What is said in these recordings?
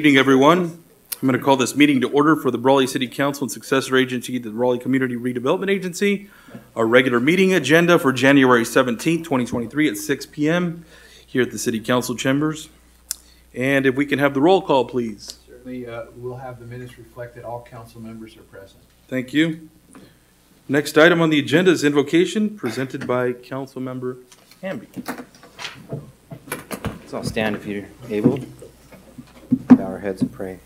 Good evening, everyone. I'm going to call this meeting to order for the Brawley City Council and successor agency, the Brawley Community Redevelopment Agency. Our regular meeting agenda for January 17th, 2023 at 6 p.m. here at the City Council chambers. And if we can have the roll call, please. Certainly, we'll have the minutes reflect that all council members are present. Thank you. Next item on the agenda is invocation presented by Councilmember Hamby. So I'll stand if you're able. Bow our heads and pray.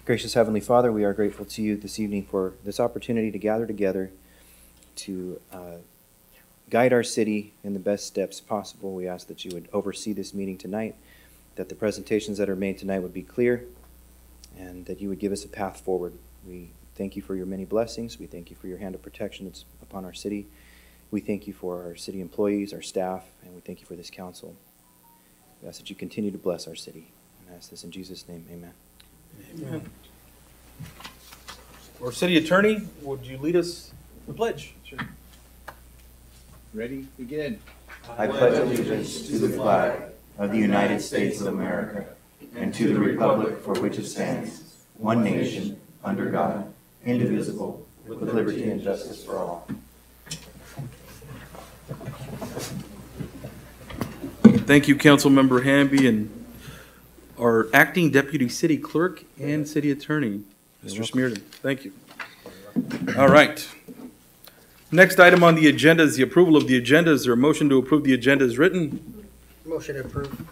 Gracious Heavenly Father, we are grateful to you this evening for this opportunity to gather together to guide our city in the best steps possible. We ask that you would oversee this meeting tonight, that the presentations that are made tonight would be clear, and that you would give us a path forward. We thank you for your many blessings. We thank you for your hand of protection that's upon our city. We thank you for our city employees, our staff, and we thank you for this council. We ask that you continue to bless our city. And I ask this in Jesus' name, amen. Amen. Our city attorney, would you lead us the pledge? Sure. Ready? Begin. I pledge allegiance to the flag of the United States of America and to the republic for which it stands, one nation, under God, indivisible, with liberty and justice for all. Thank you, Councilmember Hamby, and our acting deputy city clerk and city attorney, Mr. Smearden. Thank you. All right. Next item on the agenda is the approval of the agenda. Is there a motion to approve the agenda as written? Motion approved.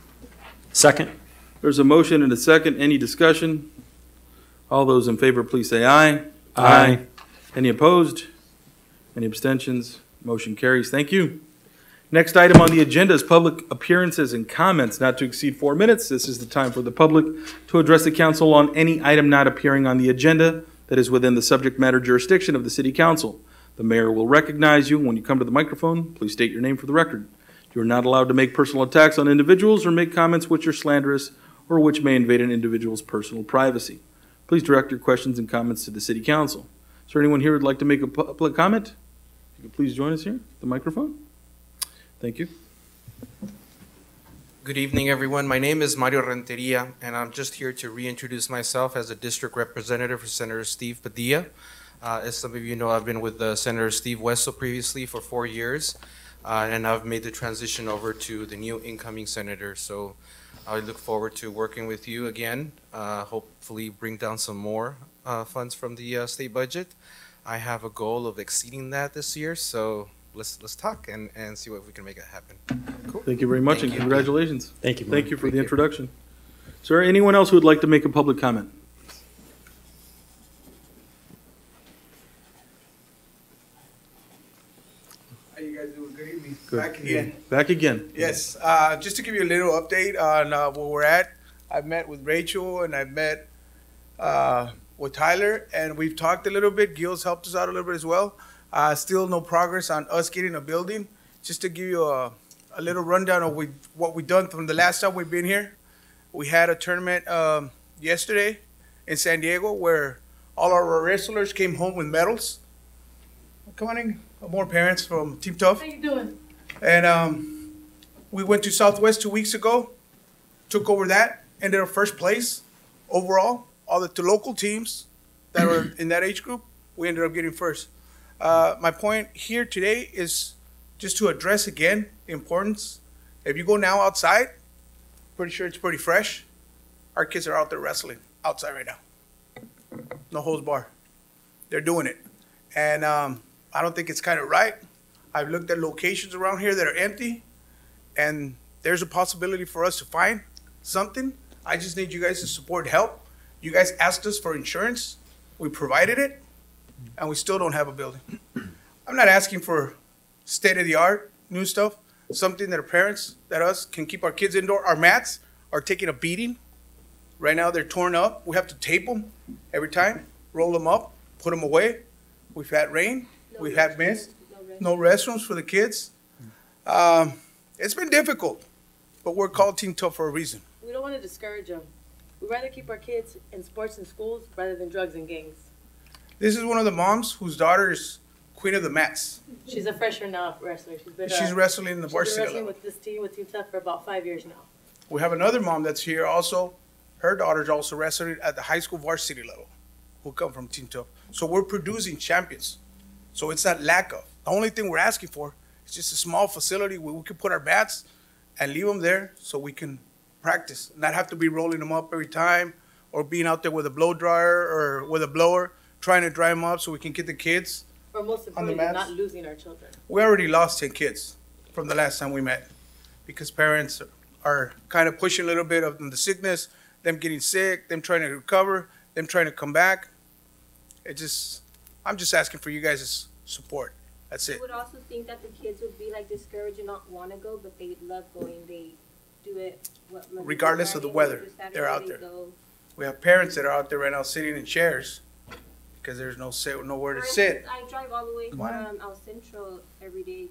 Second. There's a motion and a second. Any discussion? All those in favor, please say aye. Aye. Any opposed? Any abstentions? Motion carries. Thank you. Next item on the agenda is public appearances and comments not to exceed 4 minutes. This is the time for the public to address the council on any item not appearing on the agenda that is within the subject matter jurisdiction of the city council. The mayor will recognize you. When you come to the microphone, please state your name for the record. You are not allowed to make personal attacks on individuals or make comments which are slanderous or which may invade an individual's personal privacy. Please direct your questions and comments to the city council. Is there anyone here who would like to make a public comment? If you could please join us here at the microphone. Thank you. Good evening, everyone. My name is Mario Renteria, and I'm just here to reintroduce myself as a district representative for Senator Steve Padilla. As some of you know, I've been with Senator Steve Wessel previously for 4 years, and I've made the transition over to the new incoming senator. So I look forward to working with you again, hopefully bring down some more funds from the state budget. I have a goal of exceeding that this year, so let's talk and see what we can make it happen. Cool. Thank you very much, and congratulations. Thank you. Thank you for the introduction. Is there anyone else who would like to make a public comment? How you guys doing? Good evening. Good. Back again. Back again. Yes. Just to give you a little update on where we're at, I've met with Rachel and I've met with Tyler, and we've talked a little bit. Gil's helped us out a little bit as well. Still no progress on us getting a building. Just to give you a little rundown of what we've done from the last time we've been here. We had a tournament yesterday in San Diego where all our wrestlers came home with medals. Come on in, more parents from Team Tough. How you doing? And we went to Southwest 2 weeks ago, took over that, ended up first place overall. All the local teams that were in that age group, we ended up getting first. My point here today is just to address again the importance. If you go now outside, pretty sure it's pretty fresh. Our kids are out there wrestling outside right now. No holds bar. They're doing it. And I don't think it's kind of right. I've looked at locations around here that are empty, and there's a possibility for us to find something. I just need you guys to support help. You guys asked us for insurance. We provided it. And we still don't have a building. I'm not asking for state-of-the-art new stuff, something that our parents, that us, can keep our kids indoor. Our mats are taking a beating. Right now they're torn up. We have to tape them every time, roll them up, put them away. We've had rain. We've had mist. No restrooms for the kids. It's been difficult, but we're called Team Tough for a reason. We don't want to discourage them. We'd rather keep our kids in sports and schools rather than drugs and gangs. This is one of the moms whose daughter is queen of the mats. She's a freshman now wrestler. She's wrestling in the varsity wrestling level. with this team, with Team Tough, for about 5 years now. We have another mom that's here also. Her daughter's also wrestling at the high school varsity level, who come from Team Tough. So we're producing champions. So it's not lack of. The only thing we're asking for is just a small facility where we can put our bats and leave them there so we can practice, not have to be rolling them up every time or being out there with a blow dryer or with a blower trying to dry them up so we can get the kids. Or most On the importantly, mats? not losing our children. We already lost 10 kids from the last time we met because parents are kind of pushing a little bit of the sickness, them getting sick, them trying to recover, them trying to come back. I'm just asking for you guys' support. That's I it. would also think that the kids would be like discouraged and not want to go, but they love going. They do it Monday Regardless through of the Friday, weather, Monday through they're out Saturday, there. they go. We have parents that are out there right now sitting in chairs because there's nowhere to For sit. instance, I drive all the way Why? from El Centro every day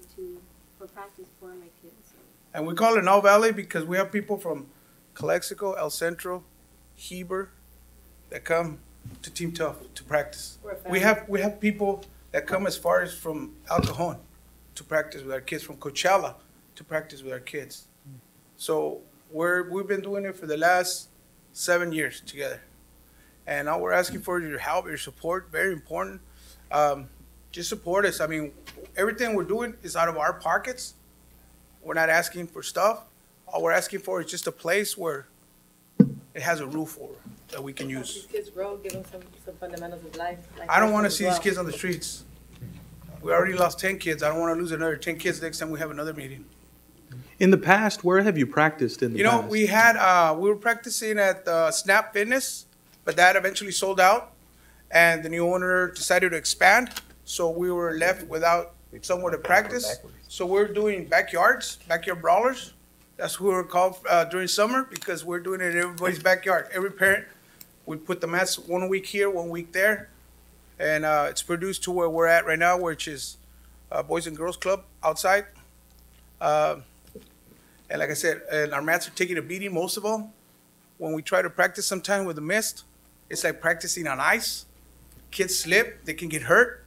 for practice for my kids. So. And we call it Now Valley because we have people from Calexico, El Centro, Heber that come to Team Tough to practice. We're a We family. have people that come as far as from El Cajon to practice with our kids, from Coachella to practice with our kids. So we've been doing it for the last 7 years together. And all we're asking for is your help, your support, very important. Just support us. I mean, everything we're doing is out of our pockets. We're not asking for stuff. All we're asking for is just a place where it has a roof over that we can These use. kids grow, give them some fundamentals of life. I don't want to as see well. these kids on the streets. We already lost 10 kids. I don't want to lose another 10 kids next time we have another meeting. In the past, where have you practiced in the You know, past? we were practicing at Snap Fitness, but that eventually sold out, and the new owner decided to expand, so we were left without somewhere to practice. So we're doing backyard brawlers. That's what we're called during summer because we're doing it in everybody's backyard. Every parent would put the mats 1 week here, 1 week there, and it's produced to where we're at right now, which is Boys and Girls Club outside. And like I said, and our mats are taking a beating, most of all. When we try to practice sometime with the mist, it's like practicing on ice. Kids slip, they can get hurt.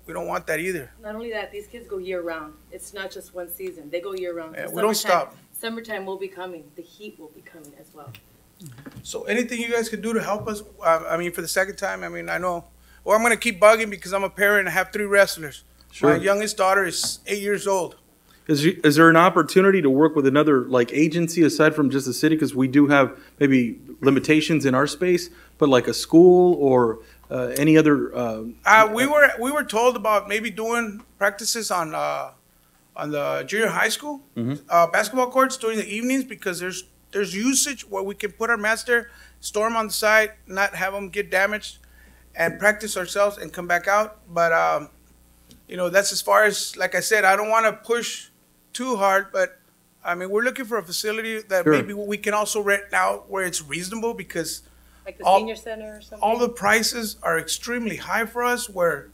We don't want that either. Not only that, these kids go year round. It's not just one season. They go year round. Yeah, So we don't summertime- stop. Summertime will be coming. The heat will be coming as well. So anything you guys could do to help us, I mean, for the second time, I mean, I know. Well, I'm going to keep bugging because I'm a parent and I have 3 wrestlers. Sure. My youngest daughter is 8 years old. Is there an opportunity to work with another like agency aside from just the city? Because we do have maybe limitations in our space, but like a school or any other. We were told about maybe doing practices on the junior high school basketball courts during the evenings because there's usage where we can put our mats there, store them on the side, not have them get damaged, and practice ourselves and come back out. But you know, that's as far as, like I said, I don't want to push too hard, but I mean, we're looking for a facility that Sure. maybe we can also rent out where it's reasonable because Like the All- senior center or something. all the prices are extremely high for us where,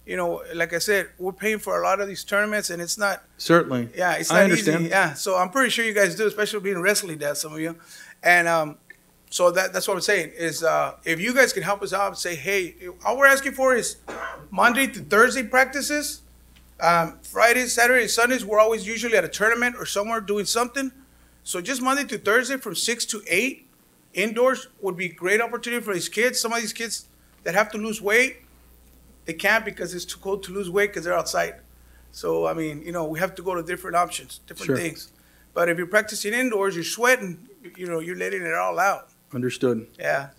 you know, like I said, we're paying for a lot of these tournaments and it's not, Certainly. yeah, it's I not easy. understand. Yeah, so I'm pretty sure you guys do, especially being wrestling dads, some of you. And so that's what I'm saying is if you guys can help us out and say, hey, all we're asking for is Monday to Thursday practices. Fridays, Saturdays, Sundays, we're always usually at a tournament or somewhere doing something. So just Monday to Thursday from 6 to 8 indoors would be a great opportunity for these kids. Some of these kids that have to lose weight, they can't because it's too cold to lose weight because they're outside. So, I mean, you know, we have to go to different options, different Sure. things. But if you're practicing indoors, you're sweating, you know, you're letting it all out. Understood. Yeah.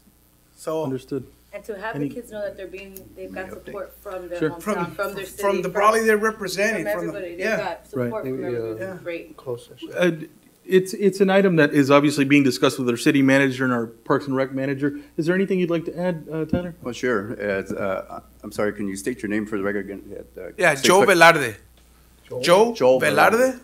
So Understood. And to have Any- the kids know that they've got support from their Sure. hometown, from their city, from the Brawley they're representing, from from the, everybody. They've yeah. got support Right. from everybody. Yeah. It's great. It's an item that is obviously being discussed with our city manager and our Parks and Rec manager. Is there anything you'd like to add, Tyler? Well, sure. I'm sorry, can you state your name for the record again? Yeah, Joe Velarde. Joe Velarde.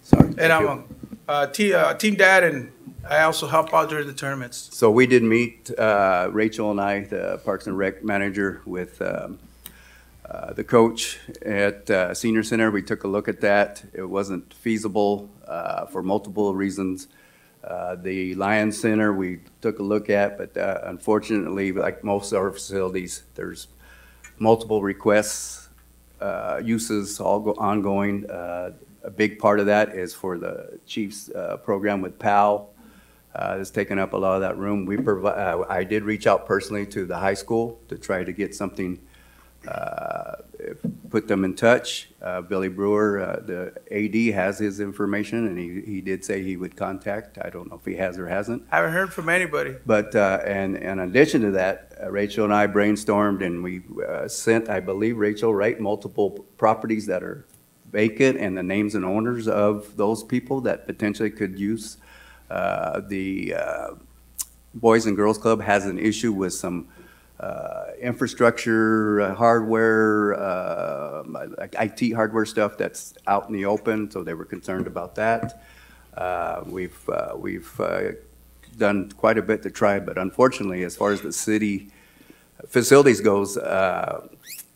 Sorry. And thank you. I'm a team dad, and I also help out during the tournaments. So we did meet, Rachel and I, the Parks and Rec manager, with the coach at Senior Center. We took a look at that. It wasn't feasible for multiple reasons. The Lions Center, we took a look at, but unfortunately, like most of our facilities, there's multiple requests, uses all ongoing. a big part of that is for the chief's program with PAL. It's taken up a lot of that room. I did reach out personally to the high school to try to get something, put them in touch. Billy Brewer, the AD, has his information, and he did say he would contact. I don't know if he has or hasn't. I haven't heard from anybody. But, and in addition to that, Rachel and I brainstormed, and we sent, I believe, Rachel, right, multiple properties that are vacant and the names and owners of those people that potentially could use. The Boys and Girls Club has an issue with some infrastructure, hardware, IT hardware stuff that's out in the open, so they were concerned about that. We've done quite a bit to try, but unfortunately, as far as the city facilities goes,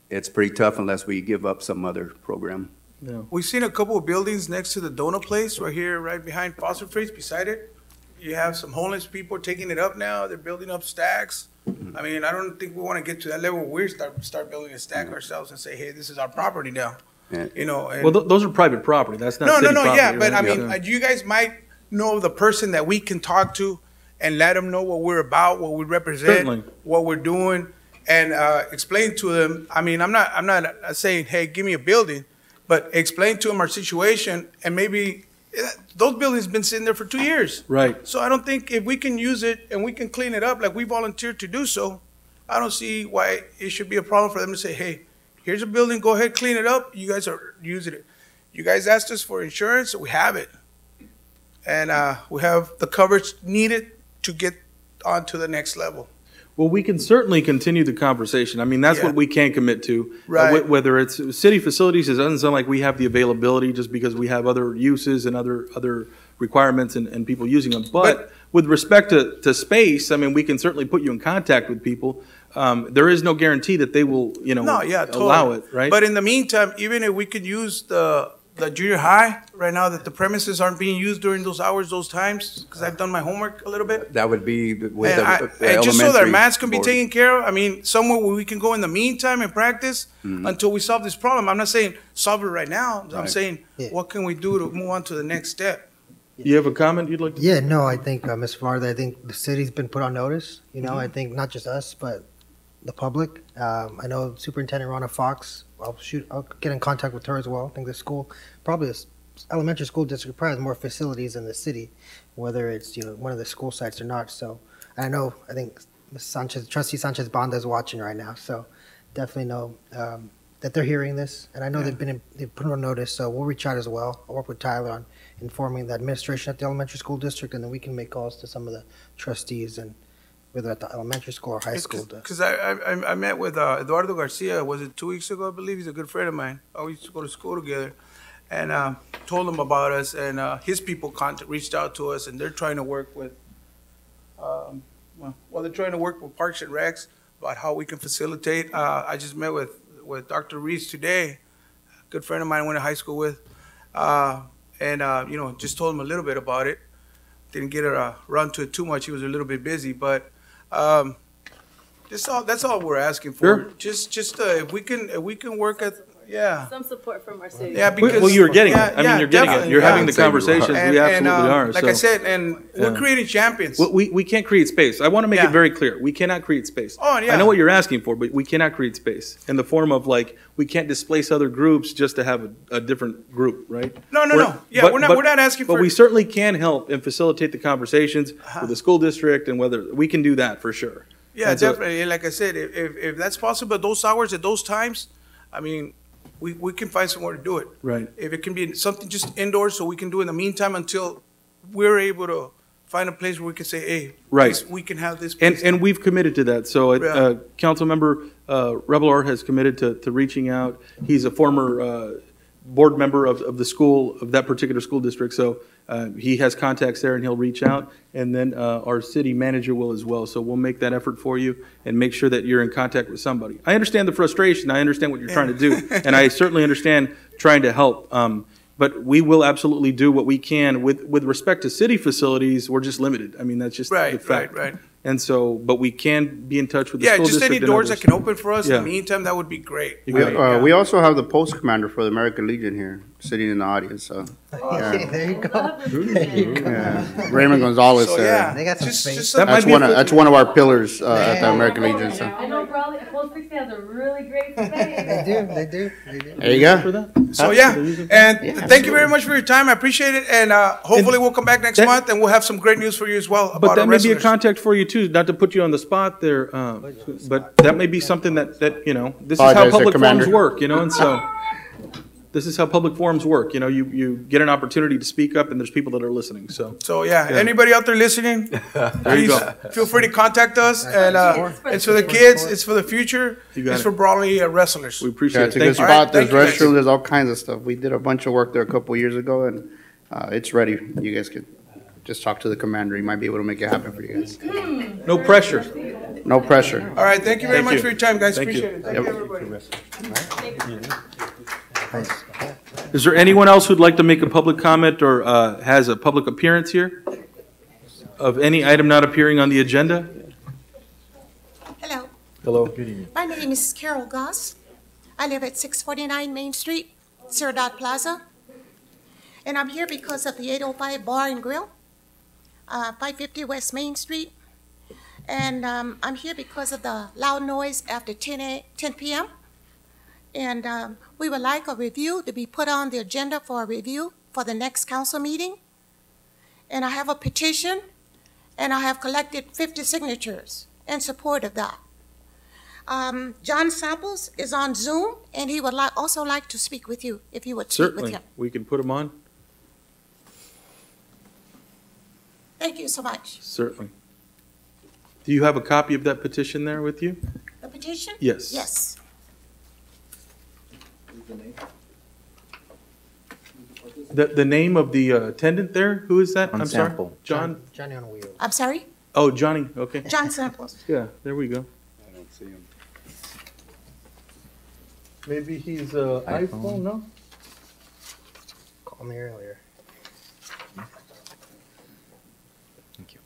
it's pretty tough unless we give up some other program. Yeah. We've seen a couple of buildings next to the donut place right here, right behind Foster Freights, beside it. You have some homeless people taking it up now. They're building up stacks. I mean, I don't think we want to get to that level where we start building a stack ourselves and say, hey, this is our property now. Yeah. You know. And Well, those are private property. That's not city property. Yeah, but right? I mean, you guys might know the person that we can talk to and let them know what we're about, what we represent, Certainly. what we're doing, and explain to them. I mean, I'm not saying, hey, give me a building, but explain to them our situation, and maybe those buildings have been sitting there for 2 years. Right. So I don't think if we can use it and we can clean it up like we volunteered to do so, I don't see why it should be a problem for them to say, hey, here's a building, go ahead, clean it up. You guys are using it. You guys asked us for insurance, so we have it. And we have the coverage needed to get on to the next level. Well, we can certainly continue the conversation. I mean, that's Yeah. what we can commit to. Right. Whether it's city facilities, it doesn't sound like we have the availability just because we have other uses and other requirements and people using them. But with respect to space, I mean, we can certainly put you in contact with people. There is no guarantee that they will, allow it, right? But in the meantime, even if we could use the junior high right now, that the premises aren't being used during those hours, those times, because I've done my homework a little bit. That would be with And, the and just so their elementary math can be board. taken care of, I mean, somewhere where we can go in the meantime and practice until we solve this problem. I'm not saying solve it right now. I'm Right. saying, what can we do to move on to the next step? You have a comment you'd like to? Yeah, no, I think, Ms. Farther, I think the city's been put on notice, I think not just us, but the public. I know Superintendent Ronna Fox, I'll get in contact with her as well. I think the school, probably this elementary school district probably has more facilities in the city, whether it's, one of the school sites or not. So I think Ms. Sanchez, Trustee Sanchez Banda is watching right now, so definitely know that they're hearing this. And I know they've put on notice, so we'll reach out as well. I'll work with Tyler on informing the administration at the elementary school district, and then we can make calls to some of the trustees, and whether at the elementary school or high school. Because I met with Eduardo Garcia, was it 2 weeks ago, I believe? He's a good friend of mine. We used to go to school together. And told him about us, and his people reached out to us, and they're trying to work with, they're trying to work with Parks and Recs about how we can facilitate. I just met with Dr. Reese today, a good friend of mine I went to high school with, and just told him a little bit about it. Didn't get around to it too much. He was a little bit busy, but that's all we're asking for. Sure. Just if we can work at. Yeah. Some support from our city. Yeah, because Well, you're getting it. I mean, you're getting it. definitely, You're yeah. having the conversations. We absolutely are. Like so. I said, and we're Yeah. creating champions. We can't create space. I want to make Yeah. it very clear. We cannot create space. Oh, yeah. I know what you're asking for, but we cannot create space in the form of we can't displace other groups just to have a different group, right? No. Yeah, we're not asking But for. we certainly can help and facilitate the conversations with the school district and whether we can do that for sure. Yeah, And so- definitely. And like I said, if that's possible at those hours, at those times, I mean, we can find somewhere to do it. Right. If it can be something just indoors, so we can do in the meantime until we're able to find a place where we can say, hey, Right. we can have this. And place. and we've committed to that. So Yeah. Councilmember Rebelor has committed to reaching out. He's a former board member of the school, of that particular school district. So he has contacts there and he'll reach out. And then our city manager will as well. So we'll make that effort for you and make sure that you're in contact with somebody. I understand the frustration. I understand what you're trying to do. And I certainly understand trying to help. But we will absolutely do what we can. With respect to city facilities, we're just limited. I mean, that's just the Right. fact. And so, but we can be in touch with the Yeah, school just district any and doors that others. can open for us in Yeah. the meantime, that would be great. We also have the post commander for the American Legion here, sitting in the audience, so. There you go. Yeah. Raymond Gonzalez, So, yeah. They got some Just- space. just That might that's be a- that's one of our pillars, at the American Legion, so. I know Brawley, Post 60 has a really great space. They do. There you go. For that? So, yeah, and Yeah, thank you very much for your time. I appreciate it, and hopefully we'll come back next that- month and we'll have some great news for you as well But about that our may be a wrestlers. contact for you too, not to put you on the spot there, but that may be something that, you know, this is how Apologize, public forums Commander. work, you know, and so this is how public forums work, you know, you get an opportunity to speak up and there's people that are listening, so. So, yeah, Yeah. anybody out there listening, There you please go. feel free to contact us, and it's for the kids, it's for the future, You got it's it. for Brawley wrestlers. We Yeah, appreciate it. it's a Thank good you. All right, spot. There's thank you, guys. restrooms, there's all kinds of stuff. We did a bunch of work there a couple years ago, and it's ready. You guys could just talk to the commander. He might be able to make it happen for you guys. No pressure. No pressure. All right, thank you very Thank much you. for your time, guys, Thank you. appreciate it. Thank you, everybody. Is there anyone else who'd like to make a public comment or has a public appearance here of any item not appearing on the agenda? Hello, Hello. my name is Carol Goss. I live at 649 Main Street, Ciudad Plaza. And I'm here because of the 805 Bar and Grill, 550 West Main Street. And I'm here because of the loud noise after 10 p.m. And we would like a review to be put on the agenda for a review for the next council meeting. And I have a petition, and I have collected 50 signatures in support of that. John Samples is on Zoom, and he would also like to speak with you, if you would speak with Certainly, him. we can put them on, Thank you so much. certainly. Do you have a copy of that petition there with you? The petition? Yes. Yes. The name of the attendant there, who is that? John I'm sorry. Sample. John, Johnny on wheels. I'm sorry? oh, Johnny, okay. John Samples. Yeah, there we go. I don't see him. Maybe he's iPhone, no? Called me earlier. Thank you.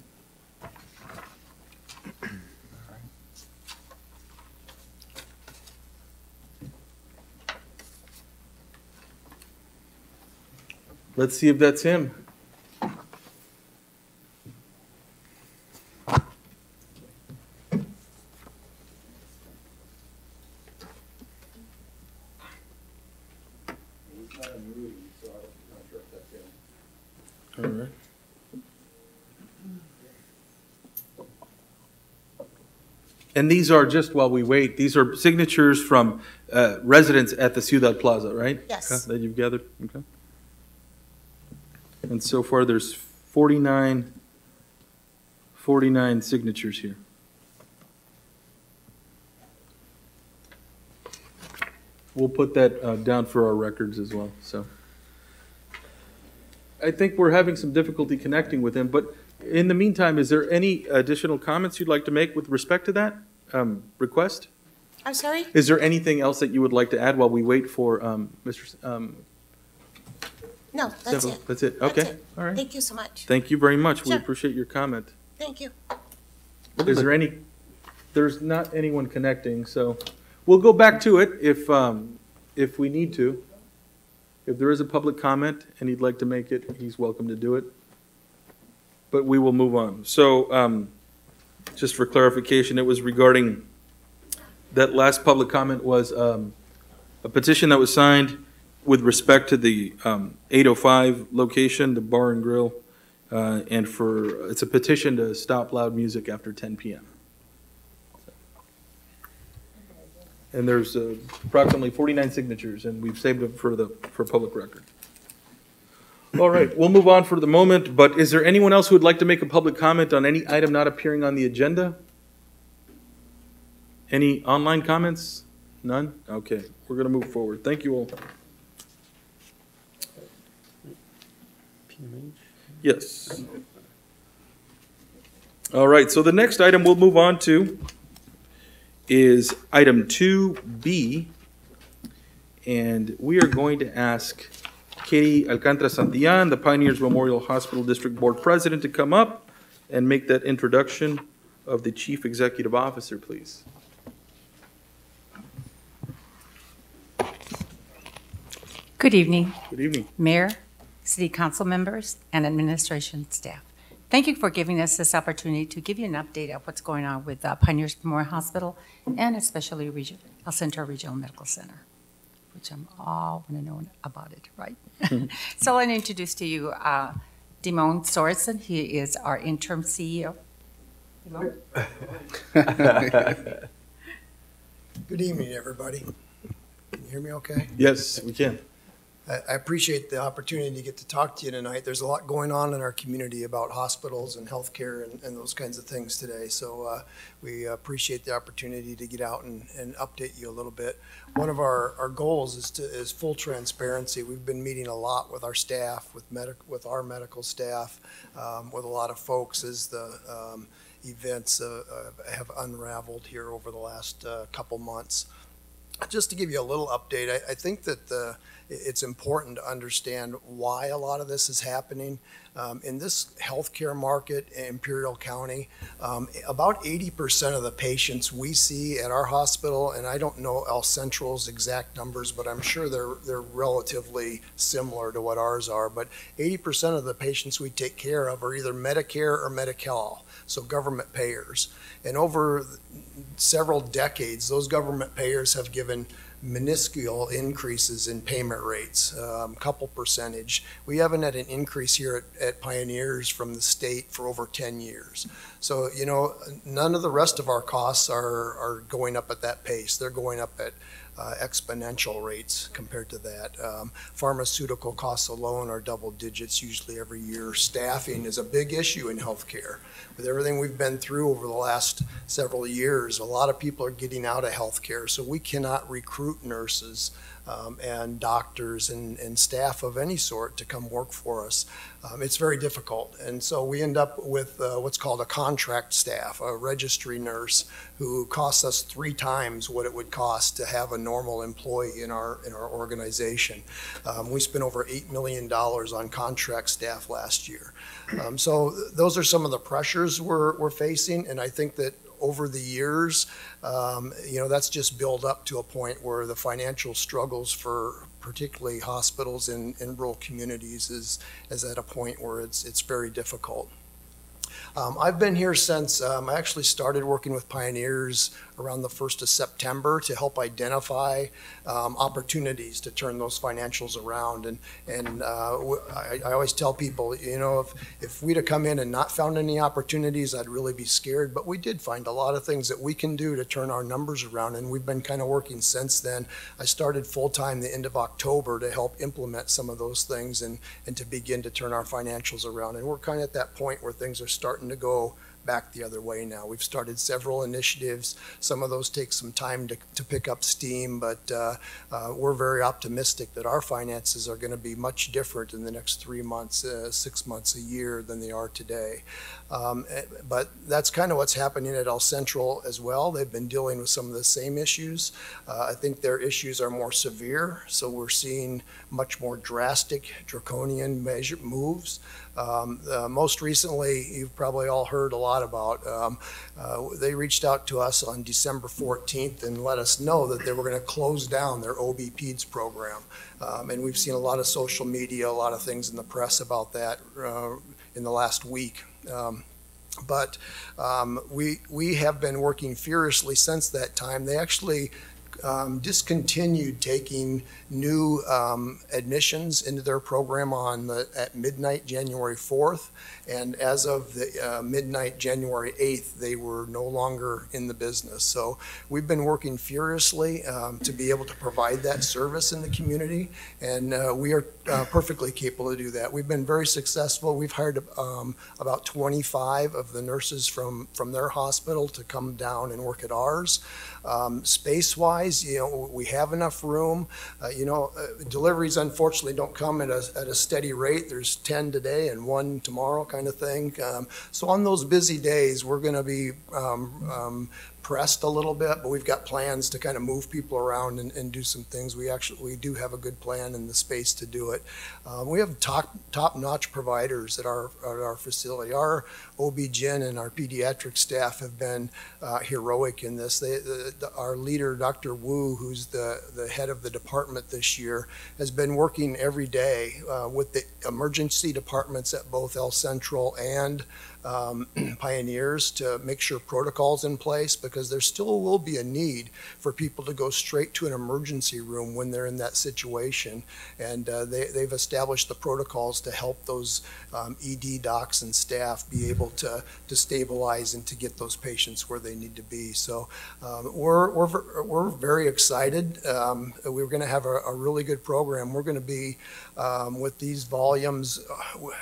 Let's see if that's him. All right. And these are, just while we wait, these are signatures from residents at the Ciudad Plaza, right? Yes. Okay, that you've gathered, okay. And so far, there's 49 signatures here. We'll put that down for our records as well, so. I think we're having some difficulty connecting with him, but in the meantime, is there any additional comments you'd like to make with respect to that request? I'm sorry? Is there anything else that you would like to add while we wait for Mr. No, that's Stefan? it. That's it, That's okay, it. all right. Thank you so much. Thank you very much, we Sure. appreciate your comment. Thank you. Is there any, there's not anyone connecting, so we'll go back to it if we need to. If there is a public comment and he'd like to make it, he's welcome to do it. But we will move on. So, just for clarification, it was regarding, that last public comment was a petition that was signed with respect to the 805 location, the bar and grill, and it's a petition to stop loud music after 10 p.m. And there's approximately 49 signatures, and we've saved them for public record. All right, we'll move on for the moment, but is there anyone else who would like to make a public comment on any item not appearing on the agenda? Any online comments? None? Okay, we're going to move forward. Thank you all. Yes. All right, so the next item we'll move on to is item 2B, and we are going to ask Katie Alcantara Santillan, the Pioneers Memorial Hospital District Board President, to come up and make that introduction of the Chief Executive Officer, please. Good evening, Good evening. Mayor, City Council members, and administration staff. Thank you for giving us this opportunity to give you an update of what's going on with Pioneers Memorial Hospital and especially El Centro Regional Medical Center, which I'm all want to know about it, right? So I'll introduce to you Dimon Sorensen. He is our interim CEO. Good evening, everybody. Can you hear me okay? Yes, we can. I appreciate the opportunity to get to talk to you tonight. There's a lot going on in our community about hospitals and healthcare and those kinds of things today. So we appreciate the opportunity to get out and update you a little bit. One of our goals is full transparency. We've been meeting a lot with our staff, with our medical staff, with a lot of folks as the events have unraveled here over the last couple months. Just to give you a little update, I think that it's important to understand why a lot of this is happening. In this healthcare market in Imperial County, about 80% of the patients we see at our hospital, and I don't know El Central's exact numbers, but I'm sure they're relatively similar to what ours are, but 80% of the patients we take care of are either Medicare or Medi-Cal, so government payers. And over several decades, those government payers have given minuscule increases in payment rates, couple percentage. We haven't had an increase here at Pioneers from the state for over 10 years. So, you know, none of the rest of our costs are going up at that pace. They're going up at exponential rates compared to that. Pharmaceutical costs alone are double digits usually every year. Staffing is a big issue in healthcare. With everything we've been through over the last several years, a lot of people are getting out of healthcare, so we cannot recruit nurses and doctors and staff of any sort to come work for us. It's very difficult, and so we end up with what's called a contract staff, a registry nurse who costs us 3 times what it would cost to have a normal employee in our organization. We spent over $8 million on contract staff last year. So those are some of the pressures we're facing, and I think that over the years, you know, that's just built up to a point where the financial struggles for particularly hospitals in rural communities is at a point where it's very difficult. I've been here since I actually started working with Pioneers around the 1st of September to help identify opportunities to turn those financials around. And I always tell people, you know, if we'd have come in and not found any opportunities, I'd really be scared. But we did find a lot of things that we can do to turn our numbers around, and we've been kind of working since then. I started full-time the end of October to help implement some of those things and to begin to turn our financials around. And we're kind of at that point where things are starting to go back the other way now. We've started several initiatives. Some of those take some time to pick up steam, but we're very optimistic that our finances are going to be much different in the next 3 months, 6 months, a year than they are today. But that's kind of what's happening at El Central as well. They've been dealing with some of the same issues. I think their issues are more severe, so we're seeing much more drastic, draconian moves. Most recently, you've probably all heard a lot about, they reached out to us on December 14th and let us know that they were going to close down their OB-PEDS program. And we've seen a lot of social media, a lot of things in the press about that in the last week. But we have been working furiously since that time. They actually discontinued taking new admissions into their program at midnight January 4th, and as of the midnight January 8th, they were no longer in the business. So we've been working furiously to be able to provide that service in the community, and we are perfectly capable to do that. We've been very successful. We've hired about 25 of the nurses from their hospital to come down and work at ours. Space-wise, you know, we have enough room. You know, deliveries unfortunately don't come at a steady rate. There's 10 today and 1 tomorrow kind of thing. So on those busy days, we're going to be pressed a little bit, but we've got plans to kind of move people around and do some things. We do have a good plan and the space to do it. We have top-notch providers at our facility. Our OB-GYN and our pediatric staff have been heroic in this. Our leader, Dr. Wu, who's the head of the department this year, has been working every day with the emergency departments at both El Central and Pioneers to make sure protocols in place, because there still will be a need for people to go straight to an emergency room when they're in that situation. And they've established the protocols to help those ED docs and staff be able to stabilize and to get those patients where they need to be. So we're very excited. We're going to have a really good program. We're going to be, with these volumes,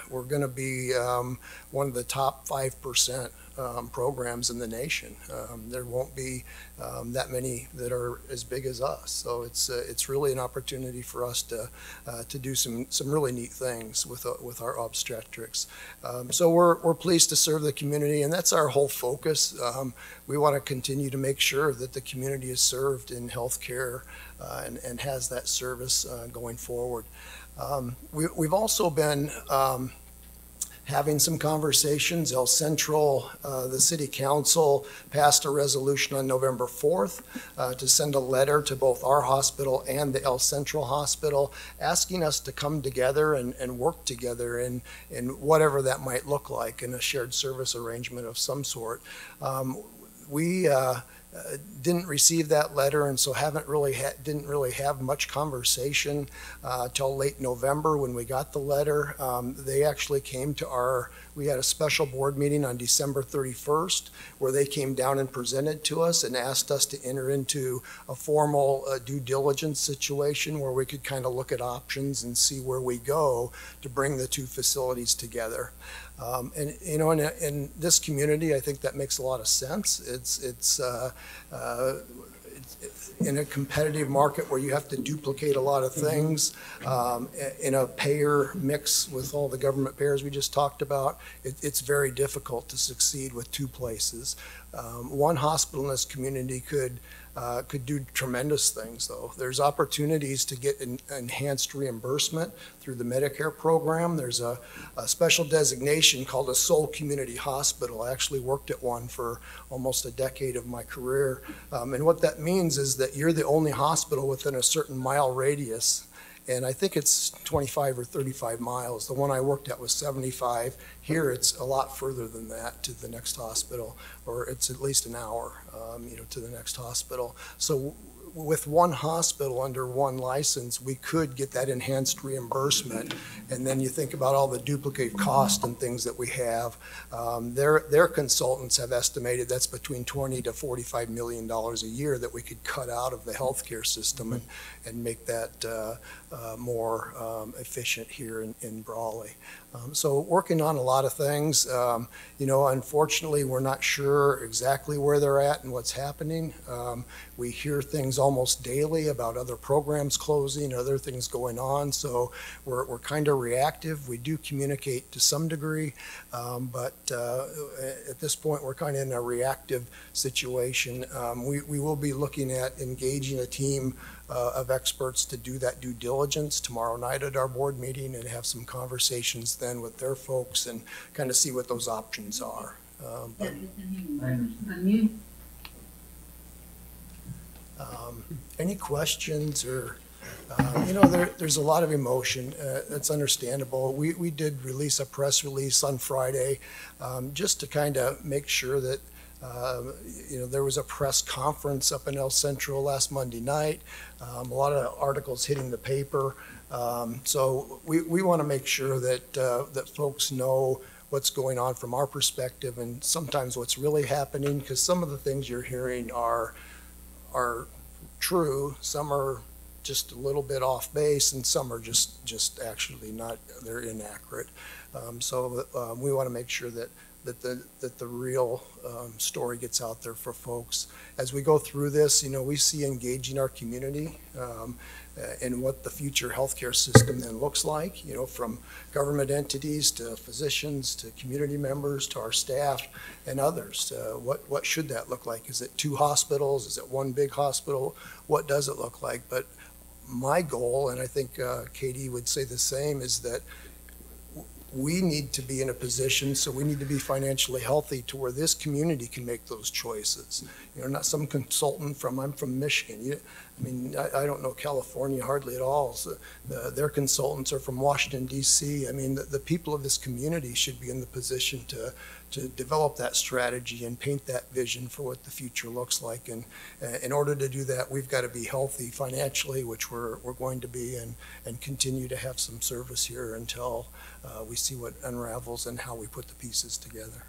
we're going to be one of the top 5% programs in the nation. There won't be that many that are as big as us. So it's really an opportunity for us to do some really neat things with our obstetrics. So we're pleased to serve the community, and that's our whole focus. We want to continue to make sure that the community is served in healthcare and has that service going forward. We've also been having some conversations. El Central, the city council passed a resolution on November 4th to send a letter to both our hospital and the El Central Hospital asking us to come together and work together in whatever that might look like, in a shared service arrangement of some sort. We didn't receive that letter, and so didn't really have much conversation till late November when we got the letter. They actually came to we had a special board meeting on December 31st where they came down and presented to us and asked us to enter into a formal due diligence situation where we could kind of look at options and see where we go to bring the two facilities together. And you know, in this community, I think that makes a lot of sense. It's in a competitive market where you have to duplicate a lot of things, in a payer mix with all the government payers we just talked about, it's very difficult to succeed with two places. One hospital in this community could do tremendous things, though. There's opportunities to get enhanced reimbursement through the Medicare program. There's a special designation called a Soul Community Hospital. I actually worked at one for almost a decade of my career. And what that means is that you're the only hospital within a certain mile radius. And I think it's 25 or 35 miles. The one I worked at was 75. Here it's a lot further than that to the next hospital, or it's at least an hour, to the next hospital. So with one hospital under one license, we could get that enhanced reimbursement. And then you think about all the duplicate costs and things that we have. Their consultants have estimated that's between $20 to $45 million a year that we could cut out of the healthcare system and make that more efficient here in Brawley. So working on a lot of things. Unfortunately, we're not sure exactly where they're at and what's happening. We hear things almost daily about other programs closing, other things going on. So we're kind of reactive. We do communicate to some degree, but at this point, we're kind of in a reactive situation. We will be looking at engaging a team of experts to do that due diligence tomorrow night at our board meeting and have some conversations then with their folks and kind of see what those options are. Any questions or, there's a lot of emotion. That's understandable. We did release a press release on Friday just to kind of make sure that there was a press conference up in El Central last Monday night. A lot of articles hitting the paper. So we want to make sure that folks know what's going on from our perspective and sometimes what's really happening, because some of the things you're hearing are true. Some are just a little bit off base, and some are just actually not, they're inaccurate. We want to make sure that the real story gets out there for folks. As we go through this, we see engaging our community and what the future healthcare system then looks like, from government entities to physicians to community members to our staff and others. What should that look like? Is it 2 hospitals? Is it 1 big hospital? What does it look like? But my goal, and I think Katie would say the same, is that we need to be in a position, so we need to be financially healthy to where this community can make those choices. Not some consultant I'm from Michigan. I don't know California hardly at all. So their consultants are from Washington, D.C. The people of this community should be in the position to develop that strategy and paint that vision for what the future looks like. And in order to do that, we've got to be healthy financially, which we're going to be, and continue to have some service here until we see what unravels and how we put the pieces together.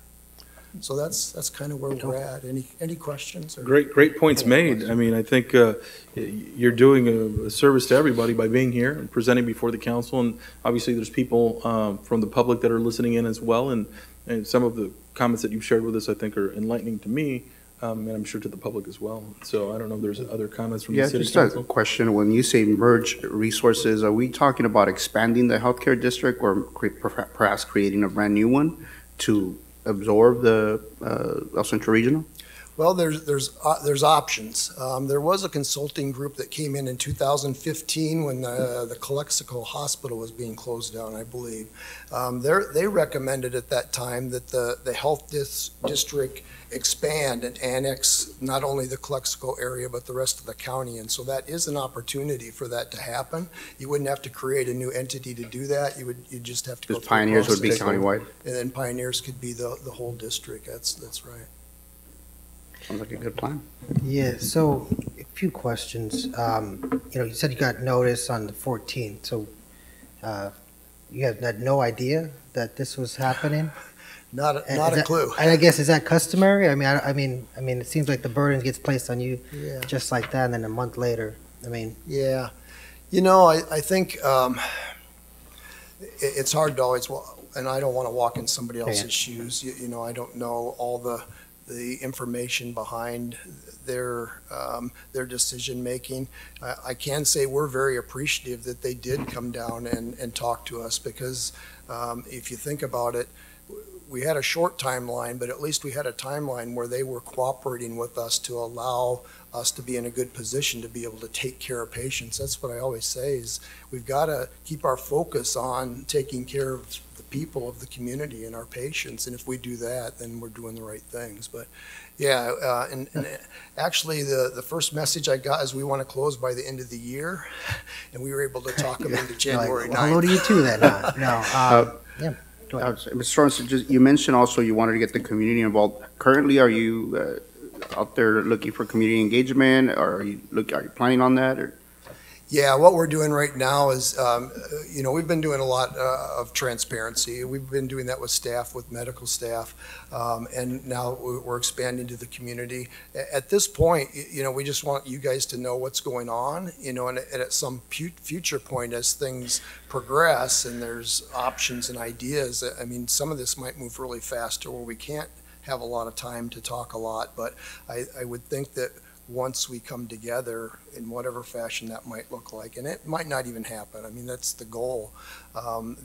So that's kind of where we're at. Any questions? Great points made. I think you're doing a service to everybody by being here and presenting before the council, and obviously there's people from the public that are listening in as well, and some of the comments that you've shared with us I think are enlightening to me, and I'm sure to the public as well. So I don't know if there's other comments from the city council. Yeah, just a question. When you say merge resources, are we talking about expanding the healthcare district or perhaps creating a brand new one to absorb the El Centro Regional? Well, there's options. There was a consulting group that came in 2015 when the Calexico Hospital was being closed down, I believe. They recommended at that time that the health district expand and annex not only the Calexico area but the rest of the county, and so that is an opportunity for that to happen. You wouldn't have to create a new entity to do that. You'd just have to go through Pioneers would be countywide, and then Pioneers could be the whole district. That's right. Sounds like a good plan. Yeah, so a few questions. You said you got notice on the 14th, so you had no idea that this was happening? Not a clue. And I guess, is that customary? I mean, it seems like the burden gets placed on you just like that, and then a month later, Yeah. I think it's hard to always, and I don't want to walk in somebody else's shoes. I don't know all the information behind their decision making. I can say we're very appreciative that they did come down and talk to us, because if you think about it, we had a short timeline, but at least we had a timeline where they were cooperating with us to allow us to be in a good position to be able to take care of patients. That's what I always say, is we've got to keep our focus on taking care of the people of the community and our patients, and if we do that, then we're doing the right things. But yeah, and actually the first message I got is we want to close by the end of the year, and we were able to talk them into January 9th. Hello to you too then, huh? No, yeah. Mr. Sorensen, you mentioned also you wanted to get the community involved. Currently, are you out there looking for community engagement, or are you planning on that? Or? Yeah, what we're doing right now is, we've been doing a lot of transparency. We've been doing that with staff, with medical staff, and now we're expanding to the community. At this point, we just want you guys to know what's going on, and at some future point as things progress and there's options and ideas, some of this might move really fast, or where we can't have a lot of time to talk a lot, but I would think that once we come together in whatever fashion that might look like, and it might not even happen, that's the goal,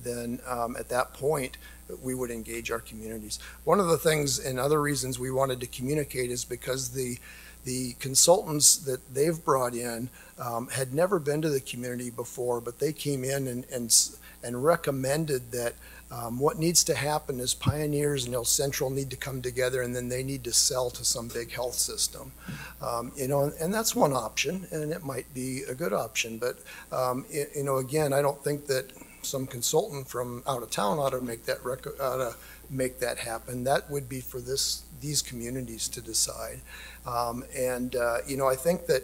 then at that point we would engage our communities. One of the things and other reasons we wanted to communicate is because the consultants that they've brought in had never been to the community before, but they came in and recommended that what needs to happen is Pioneers and El Central need to come together, and then they need to sell to some big health system. And that's one option, and it might be a good option. But, again, I don't think that some consultant from out of town ought to make that happen. That would be for these communities to decide. I think that